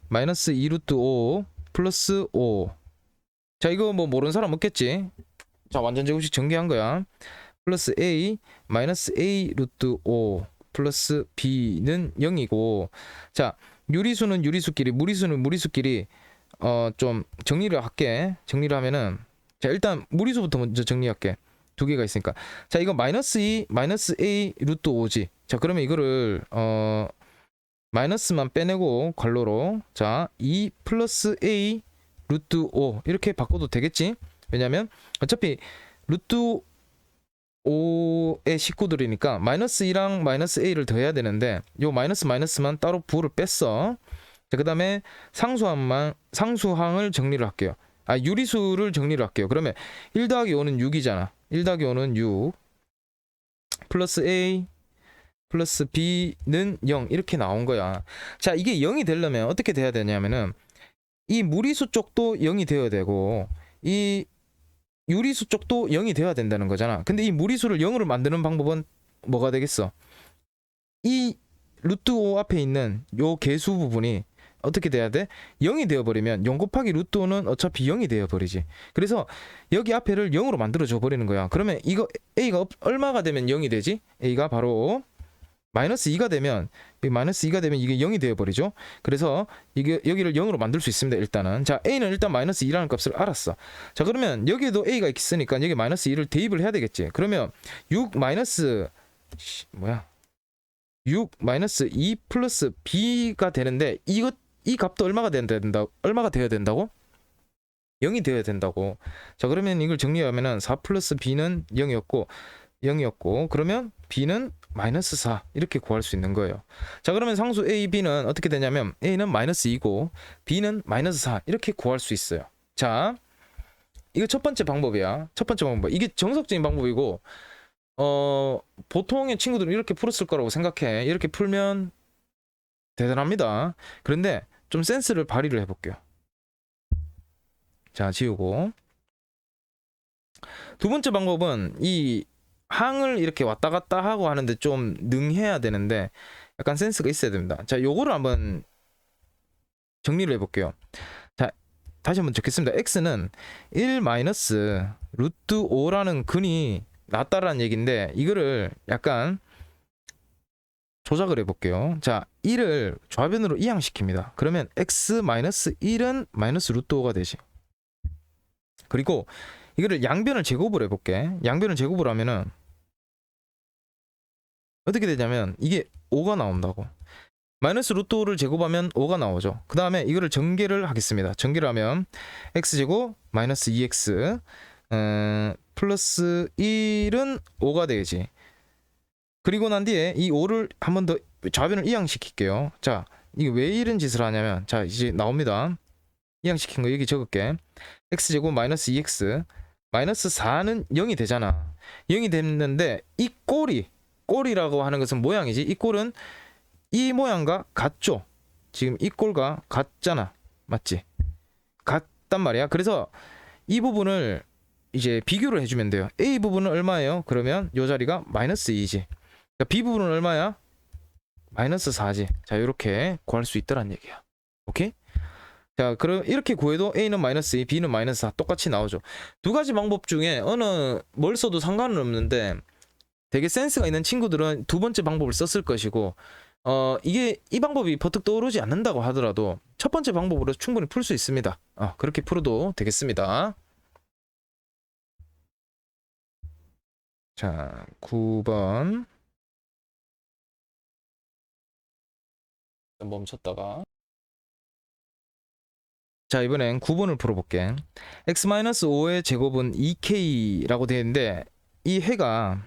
[SPEAKER 1] 마이너스 2 루트 5 플러스 5. 자 이거 뭐 모르는 사람 없겠지. 자 완전 제곱식 전개한 거야. 플러스 a 마이너스 a 루트 5 플러스 b는 0이고, 자 유리수는 유리수끼리, 무리수는 무리수끼리 좀 정리를 할게. 정리를 하면은, 자 일단 무리수부터 먼저 정리할게. 두 개가 있으니까. 자 이거 마이너스 2 마이너스 a 루트 5지. 자 그러면 이거를 마이너스만 빼내고 괄호로, 자 2 플러스 a 루트 5 이렇게 바꿔도 되겠지. 왜냐면 어차피 루트 5의 식구들이니까 마이너스 2랑 마이너스 a를 더해야 되는데, 요 마이너스만 따로 부호를 뺐어. 자, 그 다음에 상수항을 정리를 할게요. 유리수를 정리를 할게요. 그러면 1 더하기 5는 6이잖아. 1 더하기 5는 6 플러스 a 플러스 b는 0 이렇게 나온 거야. 자 이게 0이 되려면 어떻게 돼야 되냐면은, 이 무리수 쪽도 0이 되어야 되고 이 유리수 쪽도 0이 되어야 된다는 거잖아. 근데 이 무리수를 0으로 만드는 방법은 뭐가 되겠어? 이 루트 5 앞에 있는 요 개수 부분이 어떻게 돼야 돼? 0이 되어버리면 0 곱하기 루트 5는 어차피 0이 되어버리지. 그래서 여기 앞에를 0으로 만들어줘 버리는 거야. 그러면 이거 a가 얼마가 되면 0이 되지? a가 바로 마이너스 2가 되면, 마이너스 2가 되면 이게 0이 되어버리죠. 그래서 이게 여기를 0으로 만들 수 있습니다. 일단은. 자 a는 일단 마이너스 2라는 값을 알았어. 자 그러면 여기에도 a가 있으니까 여기 마이너스 2를 대입을 해야 되겠지. 그러면 6 마이너스 6 마이너스 2 플러스 b가 되는데, 이 값도 얼마가 되어야 된다고? 0이 되어야 된다고. 자 그러면 이걸 정리하면은 4 플러스 b는 0이었고 그러면 b는 마이너스 4 이렇게 구할 수 있는 거예요. 자 그러면 상수 a, b는 어떻게 되냐면 a는 마이너스 2고 b는 마이너스 4 이렇게 구할 수 있어요. 자 이거 첫 번째 방법이야. 첫 번째 방법. 이게 정석적인 방법이고, 보통의 친구들은 이렇게 풀었을 거라고 생각해. 이렇게 풀면 대단합니다. 그런데 좀 센스를 발휘를 해볼게요. 자 지우고, 두 번째 방법은 이 항을 이렇게 왔다 갔다 하고 하는데 좀 능해야 되는데 약간 센스가 있어야 됩니다. 자 요거를 한번 정리를 해볼게요. 자 다시 한번 적겠습니다. x는 1 마이너스 루트 5라는 근이 낫다라는 얘기인데, 이거를 약간 조작을 해볼게요. 자 1을 좌변으로 이항시킵니다. 그러면 x 마이너스 1은 마이너스 루트 5가 되지. 그리고 이거를 양변을 제곱을 해볼게. 양변을 제곱을 하면은 어떻게 되냐면 이게 5가 나온다고. 마이너스 루트 5를 제곱하면 5가 나오죠. 그 다음에 이거를 전개를 하겠습니다. 전개를 하면 x제곱 마이너스 2x 플러스 1은 5가 되지. 그리고 난 뒤에 이 5를 한 번 더 좌변을 이항시킬게요. 자, 이게 왜 이런 짓을 하냐면, 자, 이제 나옵니다. 이항시킨 거 여기 적을게. x제곱 마이너스 2x 마이너스 4는 0이 되잖아. 0이 됐는데 이 꼴이라고 하는 것은 모양이지. 이 꼴은 이 모양과 같죠. 지금 이 꼴과 같잖아. 맞지? 같단 말이야. 그래서 이 부분을 이제 비교를 해주면 돼요. A 부분은 얼마예요? 그러면 이 자리가 마이너스 2지. 그러니까 B 부분은 얼마야? 마이너스 4지. 자, 이렇게 구할 수 있다란 얘기야. 오케이? 자, 그럼 이렇게 구해도 A는 마이너스 2, B는 마이너스 4 똑같이 나오죠. 두 가지 방법 중에 어느 뭘 써도 상관은 없는데 되게 센스가 있는 친구들은 두 번째 방법을 썼을 것이고, 이게 이 방법이 버뜩 떠오르지 않는다고 하더라도 첫 번째 방법으로 충분히 풀 수 있습니다. 그렇게 풀어도 되겠습니다. 자, 9번 멈췄다가, 자, 이번엔 9번을 풀어볼게. x-5의 제곱은 2k라고 되어 있는데 이 해가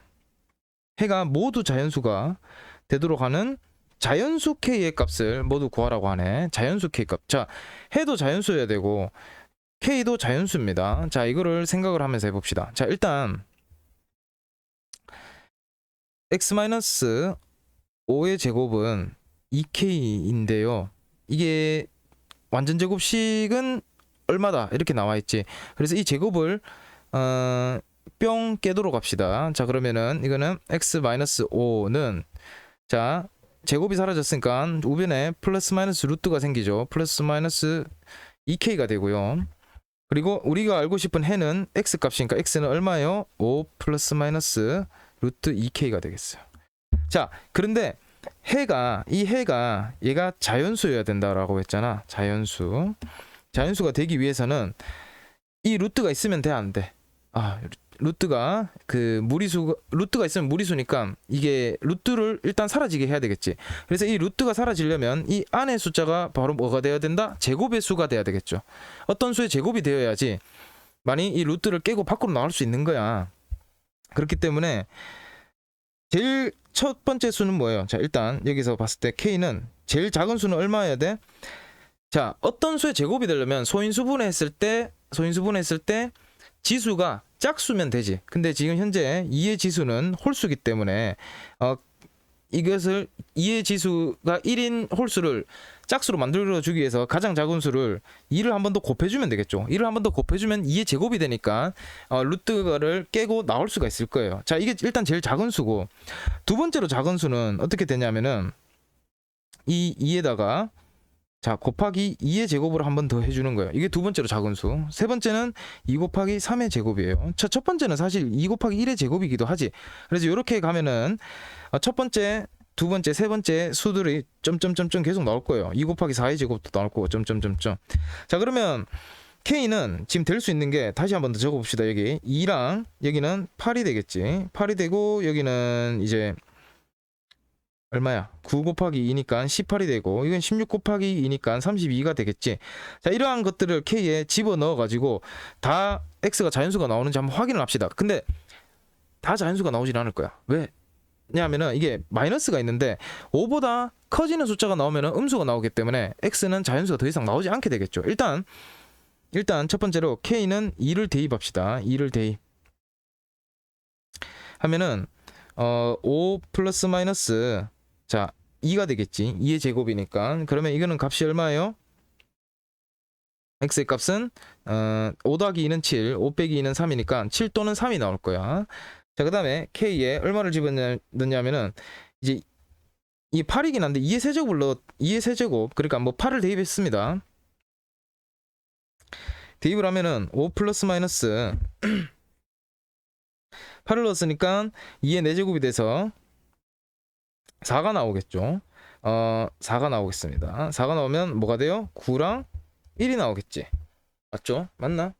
[SPEAKER 1] 모두 자연수가 되도록 하는 자연수 k의 값을 모두 구하라고 하네. 자연수 k 값. 자, 해도 자연수여야 되고 k도 자연수입니다. 자, 이거를 생각을 하면서 해봅시다. 자, 일단 x-5의 제곱은 2k인데요. 이게 완전 제곱식은 얼마다 이렇게 나와 있지. 그래서 이 제곱을 뿅 깨도록 합시다. 자, 그러면은 이거는 x-5는, 자, 제곱이 사라졌으니까 우변에 플러스 마이너스 루트가 생기죠. 플러스 마이너스 2k가 되고요. 그리고 우리가 알고 싶은 해는 x 값이니까 x는 얼마예요? 5 플러스 마이너스 루트 2k가 되겠어요. 자, 그런데 이 해가 얘가 자연수여야 된다라고 했잖아. 자연수가 되기 위해서는 이 루트가 있으면 돼, 안 돼? 루트가 루트가 있으면 무리수니까 이게 루트를 일단 사라지게 해야 되겠지. 그래서 이 루트가 사라지려면 이 안의 숫자가 바로 뭐가 되어야 된다? 제곱의 수가 돼야 되겠죠. 어떤 수의 제곱이 되어야지 만약 이 루트를 깨고 밖으로 나올 수 있는 거야. 그렇기 때문에 제일 첫 번째 수는 뭐예요? 자, 일단 여기서 봤을 때 k는 제일 작은 수는 얼마여야 돼? 자, 어떤 수의 제곱이 되려면 소인수분해 했을 때 지수가 짝수면 되지. 근데 지금 현재 2의 지수는 홀수기 때문에 이것을 2의 지수가 1인 홀수를 짝수로 만들어주기 위해서 가장 작은 수를 2를 한 번 더 곱해주면 되겠죠. 2를 한 번 더 곱해주면 2의 제곱이 되니까 루트를 깨고 나올 수가 있을 거예요. 자, 이게 일단 제일 작은 수고, 두 번째로 작은 수는 어떻게 되냐면은 이 2에다가 자, 곱하기 2의 제곱으로 한 번 더 해주는 거예요. 이게 두 번째로 작은 수. 세 번째는 2 곱하기 3의 제곱이에요. 첫 번째는 사실 2 곱하기 1의 제곱이기도 하지. 그래서 이렇게 가면은 첫 번째, 두 번째, 세 번째 수들이 점점점점 계속 나올 거예요. 2 곱하기 4의 제곱도 나올 거고 점점점점. 자, 그러면 k는 지금 될 수 있는 게, 다시 한 번 더 적어봅시다. 여기 2랑 여기는 8이 되겠지. 8이 되고 여기는 이제 얼마야? 9 곱하기 2니까 18이 되고, 이건 16 곱하기 2니까 32가 되겠지. 자, 이러한 것들을 k에 집어넣어 가지고 다 x가 자연수가 나오는지 한번 확인을 합시다. 근데 다 자연수가 나오진 않을 거야. 왜? 왜냐하면은 이게 마이너스가 있는데 5보다 커지는 숫자가 나오면은 음수가 나오기 때문에 x는 자연수가 더 이상 나오지 않게 되겠죠. 일단 첫 번째로 k는 2를 대입합시다. 2를 대입 하면은 5 플러스 마이너스, 자, 2가 되겠지. 2의 제곱이니까. 그러면 이거는 값이 얼마예요? x의 값은 5 더하기 2는 7, 5 빼기 2는 3이니까 7 또는 3이 나올 거야. 자, 그 다음에 k에 얼마를 집어넣냐면은 이제 이 8이긴 한데 2의 세제곱, 그러니까 뭐 8을 대입했습니다. 대입을 하면은 5 플러스 마이너스 8을 넣었으니까 2의 4제곱이 돼서 4가 나오겠죠. 4가 나오겠습니다. 4가 나오면 뭐가 돼요? 9랑 1이 나오겠지. 맞죠? 맞나?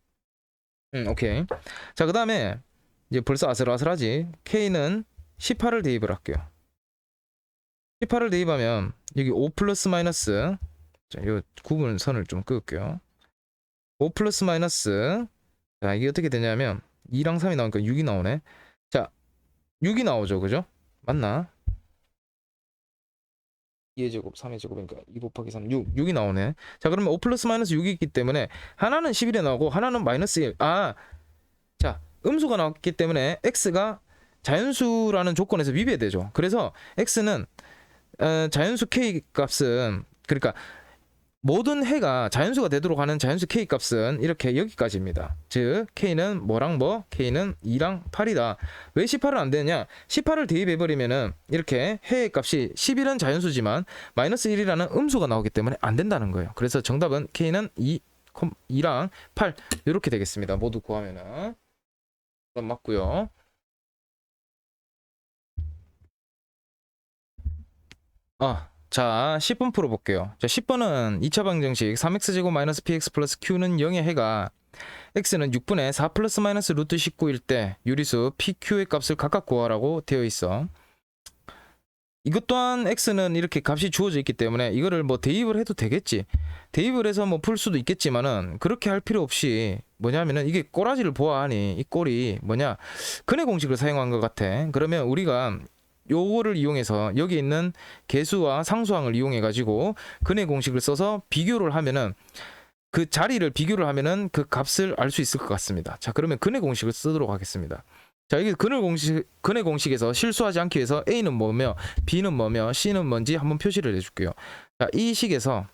[SPEAKER 1] 오케이. 자, 그 다음에 이제 벌써 아슬아슬하지. k는 18을 대입을 할게요. 18을 대입하면 여기 5 플러스 마이너스, 자, 요 구분선을 좀 그을게요. 5 플러스 마이너스, 자, 이게 어떻게 되냐면 2랑 3이 나오니까 6이 나오네. 자, 6이 나오죠, 그죠? 맞나? 2의 제곱, 3의 제곱이니까 2 곱하기 3, 6이 나오네. 자, 그러면 5 플러스 마이너스 6이 있기 때문에 하나는 11에 나오고 하나는 마이너스 1. 아, 자, 음수가 나왔기 때문에 x가 자연수라는 조건에서 위배되죠. 그래서 x는 자연수 k 값은, 그러니까 모든 해가 자연수가 되도록 하는 자연수 k 값은 이렇게 여기까지입니다. 즉 k는 뭐랑 뭐? k는 2랑 8이다. 왜 18은 안 되느냐? 18을 대입해버리면은 이렇게 해의 값이 11은 자연수지만 마이너스 1이라는 음수가 나오기 때문에 안 된다는 거예요. 그래서 정답은 k는 2랑 8 이렇게 되겠습니다. 모두 구하면은. 그건 맞고요. 자, 10번 풀어볼게요. 자, 10번은 2차 방정식 3x제곱 마이너스 px 플러스 q는 0의 해가 x는 6분의 4 플러스 마이너스 루트 19일 때 유리수 pq의 값을 각각 구하라고 되어 있어. 이것 또한 x는 이렇게 값이 주어져 있기 때문에 이거를 뭐 대입을 해도 되겠지. 대입을 해서 뭐 풀 수도 있겠지만은 그렇게 할 필요 없이 뭐냐면은 이게 꼬라지를 보아하니 이 꼴이 뭐냐, 근해 공식을 사용한 것 같아. 그러면 우리가 요거를 이용해서 여기 있는 계수와 상수항을 이용해 가지고 근해 공식을 써서 비교를 하면은 그 자리를 비교를 하면은 그 값을 알 수 있을 것 같습니다. 자, 그러면 근해 공식을 쓰도록 하겠습니다. 자, 여기 근해 공식에서 실수하지 않기 위해서 A는 뭐며 B는 뭐며 C는 뭔지 한번 표시를 해줄게요. 자, 이 식에서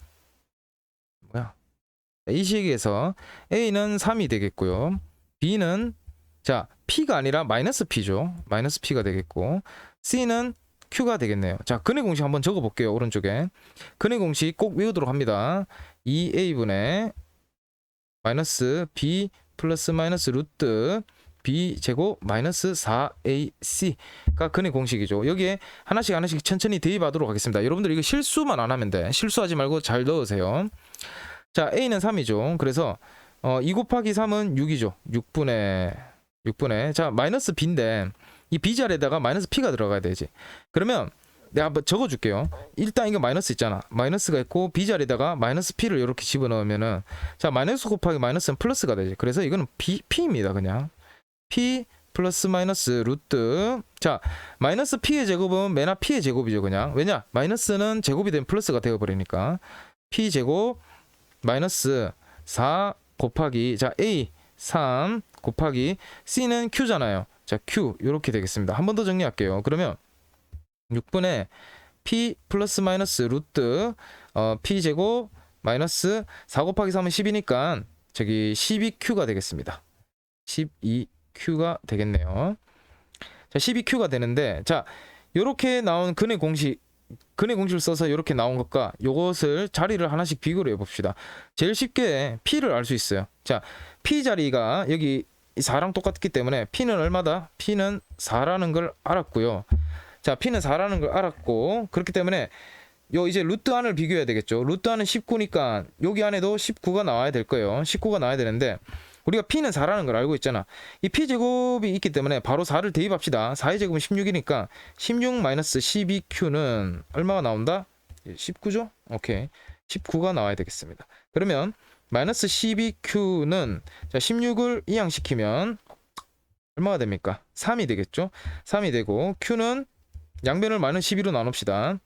[SPEAKER 1] A는 3이 되겠고요. B는, 자, P가 아니라 마이너스 P죠. 마이너스 P가 되겠고, C는 Q가 되겠네요. 자, 근해 공식 한번 적어 볼게요. 오른쪽에 근해 공식 꼭 외우도록 합니다. 2A분의 마이너스 B 플러스 마이너스 루트 B 제곱 마이너스 4AC가 근해 공식이죠. 여기에 하나씩 천천히 대입하도록 하겠습니다. 여러분들 이거 실수만 안 하면 돼. 실수하지 말고 잘 넣으세요. 자, A는 3이죠. 그래서 2 곱하기 3은 6이죠. 6분의 자, 마이너스 B인데 이 B 자리에다가 마이너스 P가 들어가야 되지. 그러면 내가 한번 적어줄게요. 일단 이거 마이너스 있잖아. 마이너스가 있고 B 자리에다가 마이너스 P를 이렇게 집어넣으면은, 자, 마이너스 곱하기 마이너스는 플러스가 되지. 그래서 이거는 P입니다. 그냥 P 플러스 마이너스 루트, 자, 마이너스 P의 제곱은 맨 앞 P의 제곱이죠. 그냥 왜냐, 마이너스는 제곱이 되면 플러스가 되어버리니까 P 제곱 마이너스 4 곱하기, 자, A 3 곱하기 C는 Q잖아요. 자, Q 이렇게 되겠습니다. 한 번 더 정리할게요. 그러면 6분의 P 플러스 마이너스 루트 P 제곱 마이너스 4 곱하기 3은 10이니까 저기 12Q가 되겠습니다. 12Q가 되겠네요. 자, 12Q가 되는데, 자, 요렇게 나온 근해 공식을 써서 이렇게 나온 것과 요것을 자리를 하나씩 비교를 해봅시다. 제일 쉽게 P를 알 수 있어요. 자, P 자리가 여기 4랑 똑같기 때문에 P는 얼마다? P는 4라는 걸 알았고요. 자, P는 4라는 걸 알았고, 그렇기 때문에 요 이제 루트 안을 비교해야 되겠죠. 루트 안은 19니까 여기 안에도 19가 나와야 될 거예요. 19가 나와야 되는데 우리가 P는 4라는 걸 알고 있잖아. 이 P제곱이 있기 때문에 바로 4를 대입합시다. 4의 제곱은 16이니까 16 마이너스 12Q는 얼마가 나온다? 19죠? 오케이. 19가 나와야 되겠습니다. 그러면 마이너스 12Q는, 자, 16을 이항시키면 얼마가 됩니까? 3이 되겠죠? 3이 되고, Q는 양변을 마이너스 12로 나눕시다.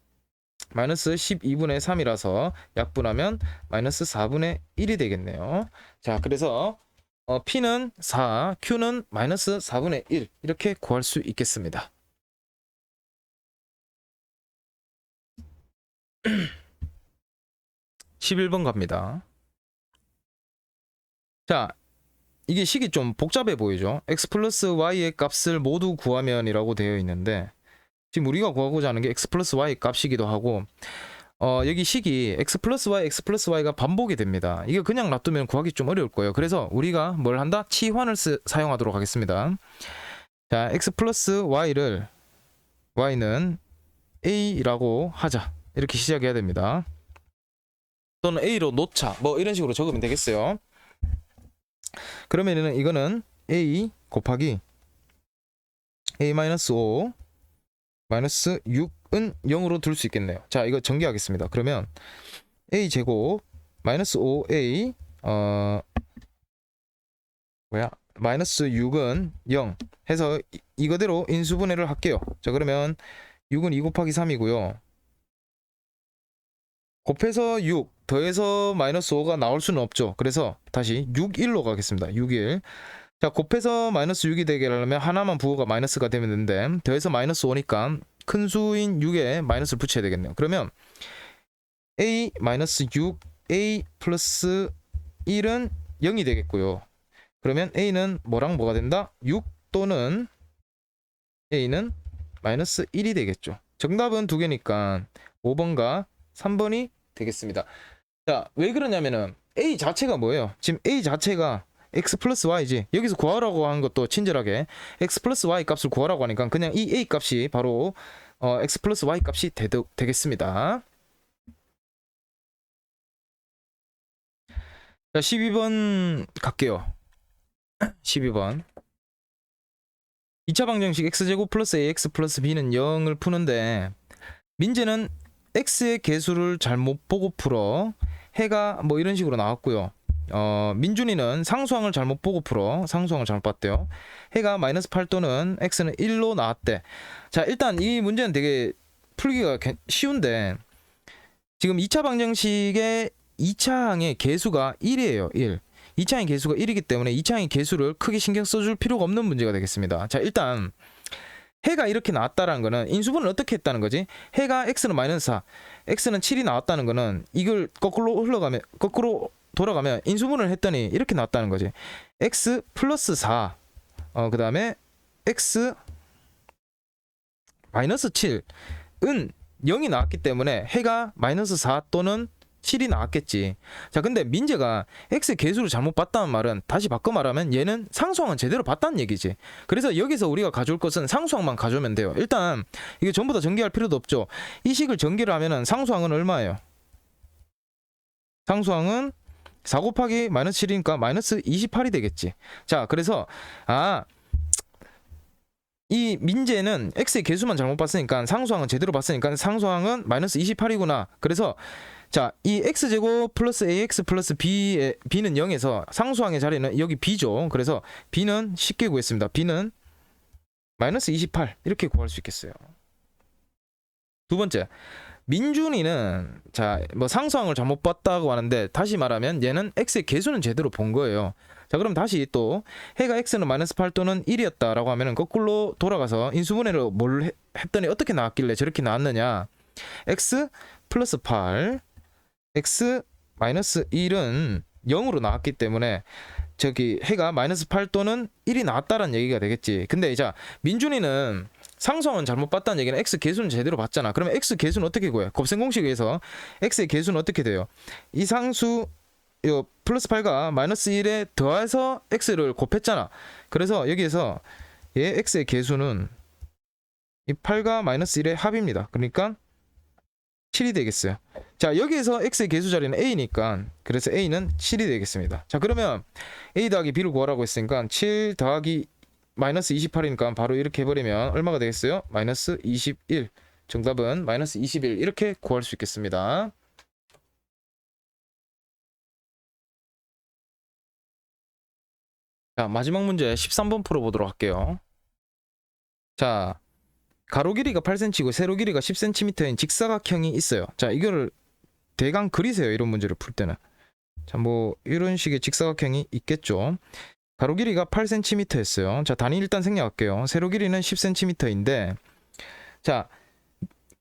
[SPEAKER 1] 마이너스 12분의 3이라서 약분하면 마이너스 4분의 1이 되겠네요. 자, 그래서 P는 4, Q는 마이너스 4분의 1 이렇게 구할 수 있겠습니다. (11번) 갑니다. 자, 이게 식이 좀 복잡해 보이죠? x 플러스 y의 값을 모두 구하면 이라고 되어 있는데, 지금 우리가 구하고자 하는 게 x 플러스 y 값이기도 하고, 여기 식이 x 플러스 y가 반복이 됩니다. 이게 그냥 놔두면 구하기 좀 어려울 거예요. 그래서 우리가 뭘 한다? 치환을 사용하도록 하겠습니다. 자, x 플러스 y는 a라고 하자. 이렇게 시작해야 됩니다. 또는 a로 놓자. 뭐 이런 식으로 적으면 되겠어요. 그러면은 이거는 a 곱하기 a-5 마이너스 6 0으로 둘 수 있겠네요. 자, 이거 전개하겠습니다. 그러면 a 제곱 마이너스 5a 마이너스 6은 0 해서 이거대로 인수분해를 할게요. 자, 그러면 6은 2 곱하기 3이고요. 곱해서 6 더해서 마이너스 5가 나올 수는 없죠. 그래서 다시 6, 1로 가겠습니다. 6, 1. 자, 곱해서 마이너스 6이 되게 하려면 하나만 부호가 마이너스가 되면 되는데 더해서 마이너스 5니까 큰 수인 6에 마이너스를 붙여야 되겠네요. 그러면 a 마이너스 6 a 플러스 1은 0이 되겠고요. 그러면 a는 뭐랑 뭐가 된다? 6 또는 a는 마이너스 1이 되겠죠. 정답은 두 개니까 5번과 3번이 되겠습니다. 자, 왜 그러냐면은 a 자체가 뭐예요? 지금 a 자체가 x 플러스 y지. 여기서 구하라고 하는 것도 친절하게 x 플러스 y 값을 구하라고 하니까 그냥 이 a 값이 바로 x 플러스 y 값이 되겠습니다. 자, 12번 갈게요. 12번 2차 방정식 x제곱 플러스 ax 플러스 b는 0을 푸는데 민재는 x의 개수를 잘못 보고 풀어 해가 뭐 이런 식으로 나왔고요. 민준이는 상수항을 잘못 보고 풀어 상수항을 잘못 봤대요. 해가 마이너스 8 또는 x는 1로 나왔대. 자, 일단 이 문제는 되게 풀기가 쉬운데 지금 2차 방정식의 2차항의 개수가 1이에요. 1. 2차항의 개수가 1이기 때문에 2차항의 개수를 크게 신경 써줄 필요가 없는 문제가 되겠습니다. 자, 일단 해가 이렇게 나왔다라는 거는 인수분을 어떻게 했다는 거지? 해가 x는 마이너스 4, x는 7이 나왔다는 거는 이걸 거꾸로 돌아가면 인수분을 했더니 이렇게 나왔다는 거지. x 플러스 4, 그 다음에 x 마이너스 7은 0이 나왔기 때문에 해가 마이너스 4 또는 7이 나왔겠지. 자, 근데 민재가 x의 개수를 잘못 봤다는 말은 다시 바꿔 말하면 얘는 상수항은 제대로 봤다는 얘기지. 그래서 여기서 우리가 가져올 것은 상수항만 가져오면 돼요. 일단 이게 전부 다 전개할 필요도 없죠. 이 식을 전개를 하면은 상수항은 얼마예요? 상수항은 4 곱하기 마이너스 7이니까 마이너스 28이 되겠지. 자, 그래서 이 민재는 x의 개수만 잘못 봤으니까 상수항은 제대로 봤으니까 상수항은 마이너스 28이구나. 그래서 자, 이 x제곱 플러스 ax 플러스 b는 0에서 상수항의 자리는 여기 b죠. 그래서 b는 쉽게 구했습니다. b는 마이너스 28 이렇게 구할 수 있겠어요. 두 번째, 민준이는 자, 뭐 상수항을 잘못 봤다고 하는데 다시 말하면 얘는 x의 개수는 제대로 본 거예요. 자, 그럼 다시 또 해가 x는 마이너스 8 또는 1이었다라고 하면은 거꾸로 돌아가서 인수분해를 뭘 했더니 어떻게 나왔길래 저렇게 나왔느냐? x 플러스 8 x 마이너스 1은 0으로 나왔기 때문에 저기 해가 마이너스 8 또는 1이 나왔다는 얘기가 되겠지. 근데 자, 민준이는 상수항은 잘못 봤다는 얘기는 x 개수는 제대로 봤잖아. 그러면 x 개수는 어떻게 구해? 곱셈 공식에 의해서 x의 개수는 어떻게 돼요? 이 상수 요 플러스 8가 마이너스 1에 더해서 x를 곱했잖아. 그래서 여기에서 얘 x의 개수는 이 8과 마이너스 1의 합입니다. 그러니까 7이 되겠어요. 자, 여기에서 x의 개수 자리는 a니까 그래서 a는 7이 되겠습니다. 자, 그러면 a 더하기 b를 구하라고 했으니까 7 더하기 마이너스 28이니까 바로 이렇게 해버리면 얼마가 되겠어요? 마이너스 21. 정답은 마이너스 21 이렇게 구할 수 있겠습니다. 자, 마지막 문제 13번 풀어보도록 할게요. 자, 가로 길이가 8cm고 세로 길이가 10cm인 직사각형이 있어요. 자, 이거를 대강 그리세요. 이런 문제를 풀 때는. 자, 뭐 이런 식의 직사각형이 있겠죠. 가로 길이가 8cm였어요. 자, 단위 일단 생략할게요. 세로 길이는 10cm인데 자,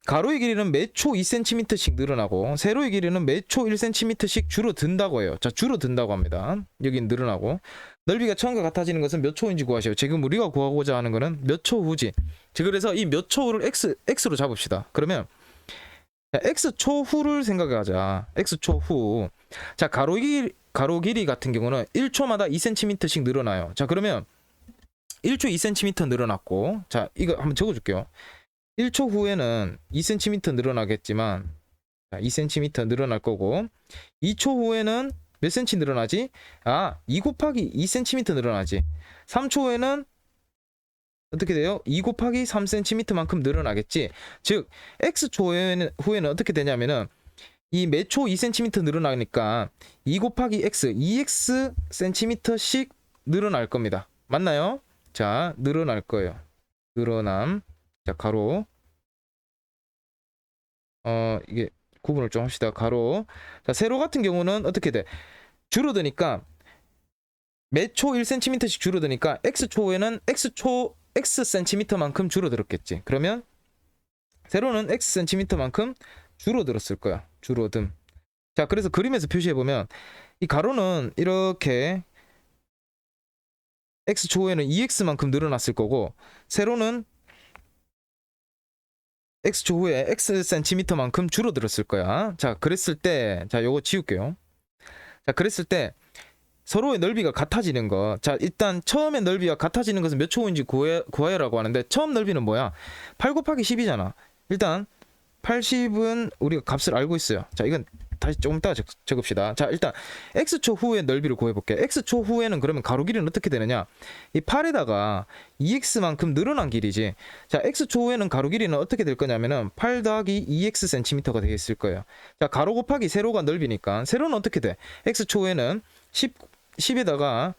[SPEAKER 1] 가로의 길이는 매초 2cm씩 늘어나고 세로의 길이는 매초 1cm씩 줄어든다고 해요. 자, 줄어든다고 합니다. 여긴 늘어나고 넓이가 처음과 같아지는 것은 몇 초인지 구하시오. 지금 우리가 구하고자 하는 것은 몇 초 후지. 자, 그래서 이 몇 초 후를 x로 잡읍시다. 그러면 x초 후를 생각하자. x초 후. 자, 가로 길이 같은 경우는 1초마다 2cm씩 늘어나요. 자, 그러면 1초 2cm 늘어났고 자, 이거 한번 적어줄게요. 1초 후에는 2cm 늘어나겠지만 2cm 늘어날 거고 2초 후에는 몇 cm 늘어나지? 2 곱하기 2cm 늘어나지. 3초 후에는 어떻게 돼요? 2 곱하기 3cm만큼 늘어나겠지. 즉 x초 후에는 어떻게 되냐면은 이 매초 2cm 늘어나니까 2 곱하기 x, 2x cm씩 늘어날 겁니다. 맞나요? 자, 늘어날 거예요. 늘어남. 자, 가로. 이게 구분을 좀 합시다. 가로. 자, 세로 같은 경우는 어떻게 돼? 줄어드니까 매초 1cm씩 줄어드니까 x초에는 xcm만큼 줄어들었겠지. 그러면 세로는 xcm만큼 줄어들었을 거야. 줄어듦. 자, 그래서 그림에서 표시해 보면 이 가로는 이렇게 x초에는 2x만큼 늘어났을 거고 세로는 x초 후에 xcm만큼 줄어들었을 거야. 자, 그랬을 때, 자, 요거 지울게요. 자, 그랬을 때 서로의 넓이가 같아지는 거. 자, 일단 처음에 넓이가 같아지는 것은 몇 초인지 구하여라고 하는데 처음 넓이는 뭐야? 8 곱하기 10이잖아. 일단 80은 우리가 값을 알고 있어요. 자, 이건 다시 조금 이따가 적읍시다. 자, 일단 x초 후의 넓이를 구해볼게. x초 후에는 그러면 가로 길이는 어떻게 되느냐? 이 8에다가 2x만큼 늘어난 길이지. 자, x초 후에는 가로 길이는 어떻게 될 거냐면은 8 더하기 2x cm가 되겠을 거예요. 자, 가로 곱하기 세로가 넓이니까 세로는 어떻게 돼? x초 후에는 10에다가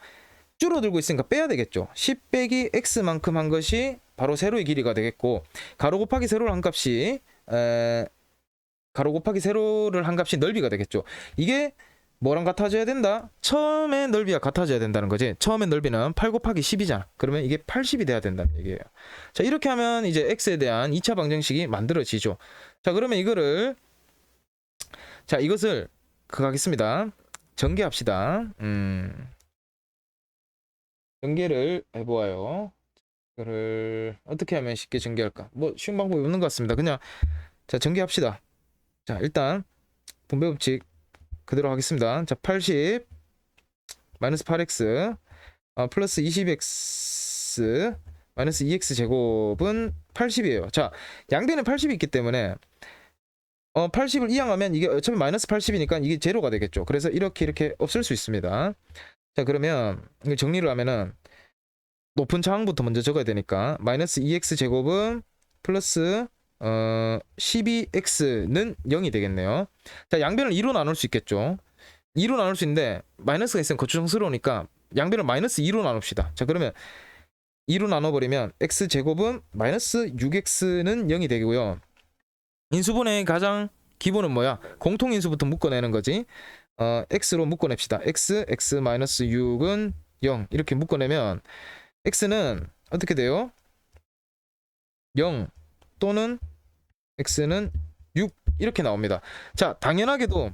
[SPEAKER 1] 줄어들고 있으니까 빼야 되겠죠. 10 빼기 x만큼 한 것이 바로 세로의 길이가 되겠고 가로 곱하기 세로를 한 값이 가로 곱하기 세로를 한 값이 넓이가 되겠죠. 이게 뭐랑 같아져야 된다? 처음에 넓이가 같아져야 된다는 거지. 처음에 넓이는 8 곱하기 10이잖아. 그러면 이게 80이 돼야 된다는 얘기예요. 자, 이렇게 하면 이제 x에 대한 2차 방정식이 만들어지죠. 자, 그러면 이거를 자, 이것을 하겠습니다. 전개합시다. 전개를 해보아요. 이거를 어떻게 하면 쉽게 전개할까? 뭐 쉬운 방법이 없는 것 같습니다. 그냥 자, 전개합시다. 자, 일단 분배 법칙 그대로 하겠습니다. 자, 80 마이너스 8x 플러스 20x 마이너스 2x 제곱은 80이에요. 자, 양변에 80이 있기 때문에 80을 이항하면 이게 어차피 마이너스 80이니까 이게 제로가 되겠죠. 그래서 이렇게 없앨 수 있습니다. 자, 그러면 이거 정리를 하면은 높은 차항부터 먼저 적어야 되니까 마이너스 2x 제곱은 플러스 12x는 0이 되겠네요. 자, 양변을 2로 나눌 수 있겠죠. 2로 나눌 수 있는데 마이너스가 있으면 거추장스러우니까 양변을 마이너스 2로 나눕시다. 자, 그러면 2로 나눠버리면 x제곱은 마이너스 6x는 0이 되고요. 인수분해의 가장 기본은 뭐야? 공통인수부터 묶어내는 거지. x로 묶어냅시다. x 마이너스 6은 0 이렇게 묶어내면 x는 어떻게 돼요? 0 또는 x는 6 이렇게 나옵니다. 자, 당연하게도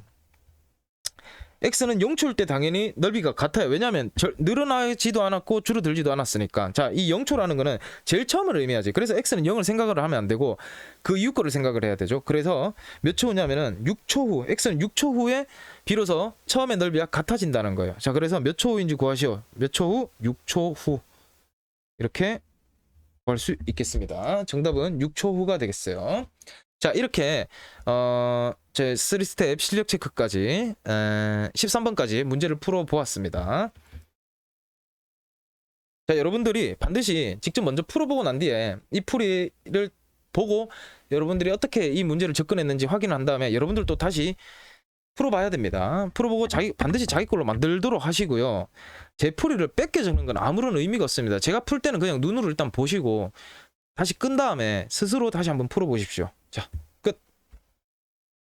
[SPEAKER 1] x는 0초일 때 당연히 넓이가 같아요. 왜냐하면 늘어나지도 않았고 줄어들지도 않았으니까. 자, 이 0초라는 거는 제일 처음을 의미하지. 그래서 x는 0을 생각을 하면 안 되고 그 이후 거를 생각을 해야 되죠. 그래서 몇 초 후냐면은 6초 후, x는 6초 후에 비로소 처음의 넓이가 같아진다는 거예요. 자, 그래서 몇 초 후인지 구하시오. 몇 초 후? 6초 후. 이렇게 구할 수 있겠습니다. 정답은 6초 후가 되겠어요. 자, 이렇게 제 3스텝 실력 체크까지 13번까지 문제를 풀어 보았습니다. 자, 여러분들이 반드시 직접 먼저 풀어보고 난 뒤에 이 풀이를 보고 여러분들이 어떻게 이 문제를 접근했는지 확인한 다음에 여러분들도 다시 풀어봐야 됩니다. 풀어보고 반드시 자기 걸로 만들도록 하시고요. 제 풀이를 뺏겨 적는 건 아무런 의미가 없습니다. 제가 풀 때는 그냥 눈으로 일단 보시고 다시 끈 다음에 스스로 다시 한번 풀어보십시오. 자,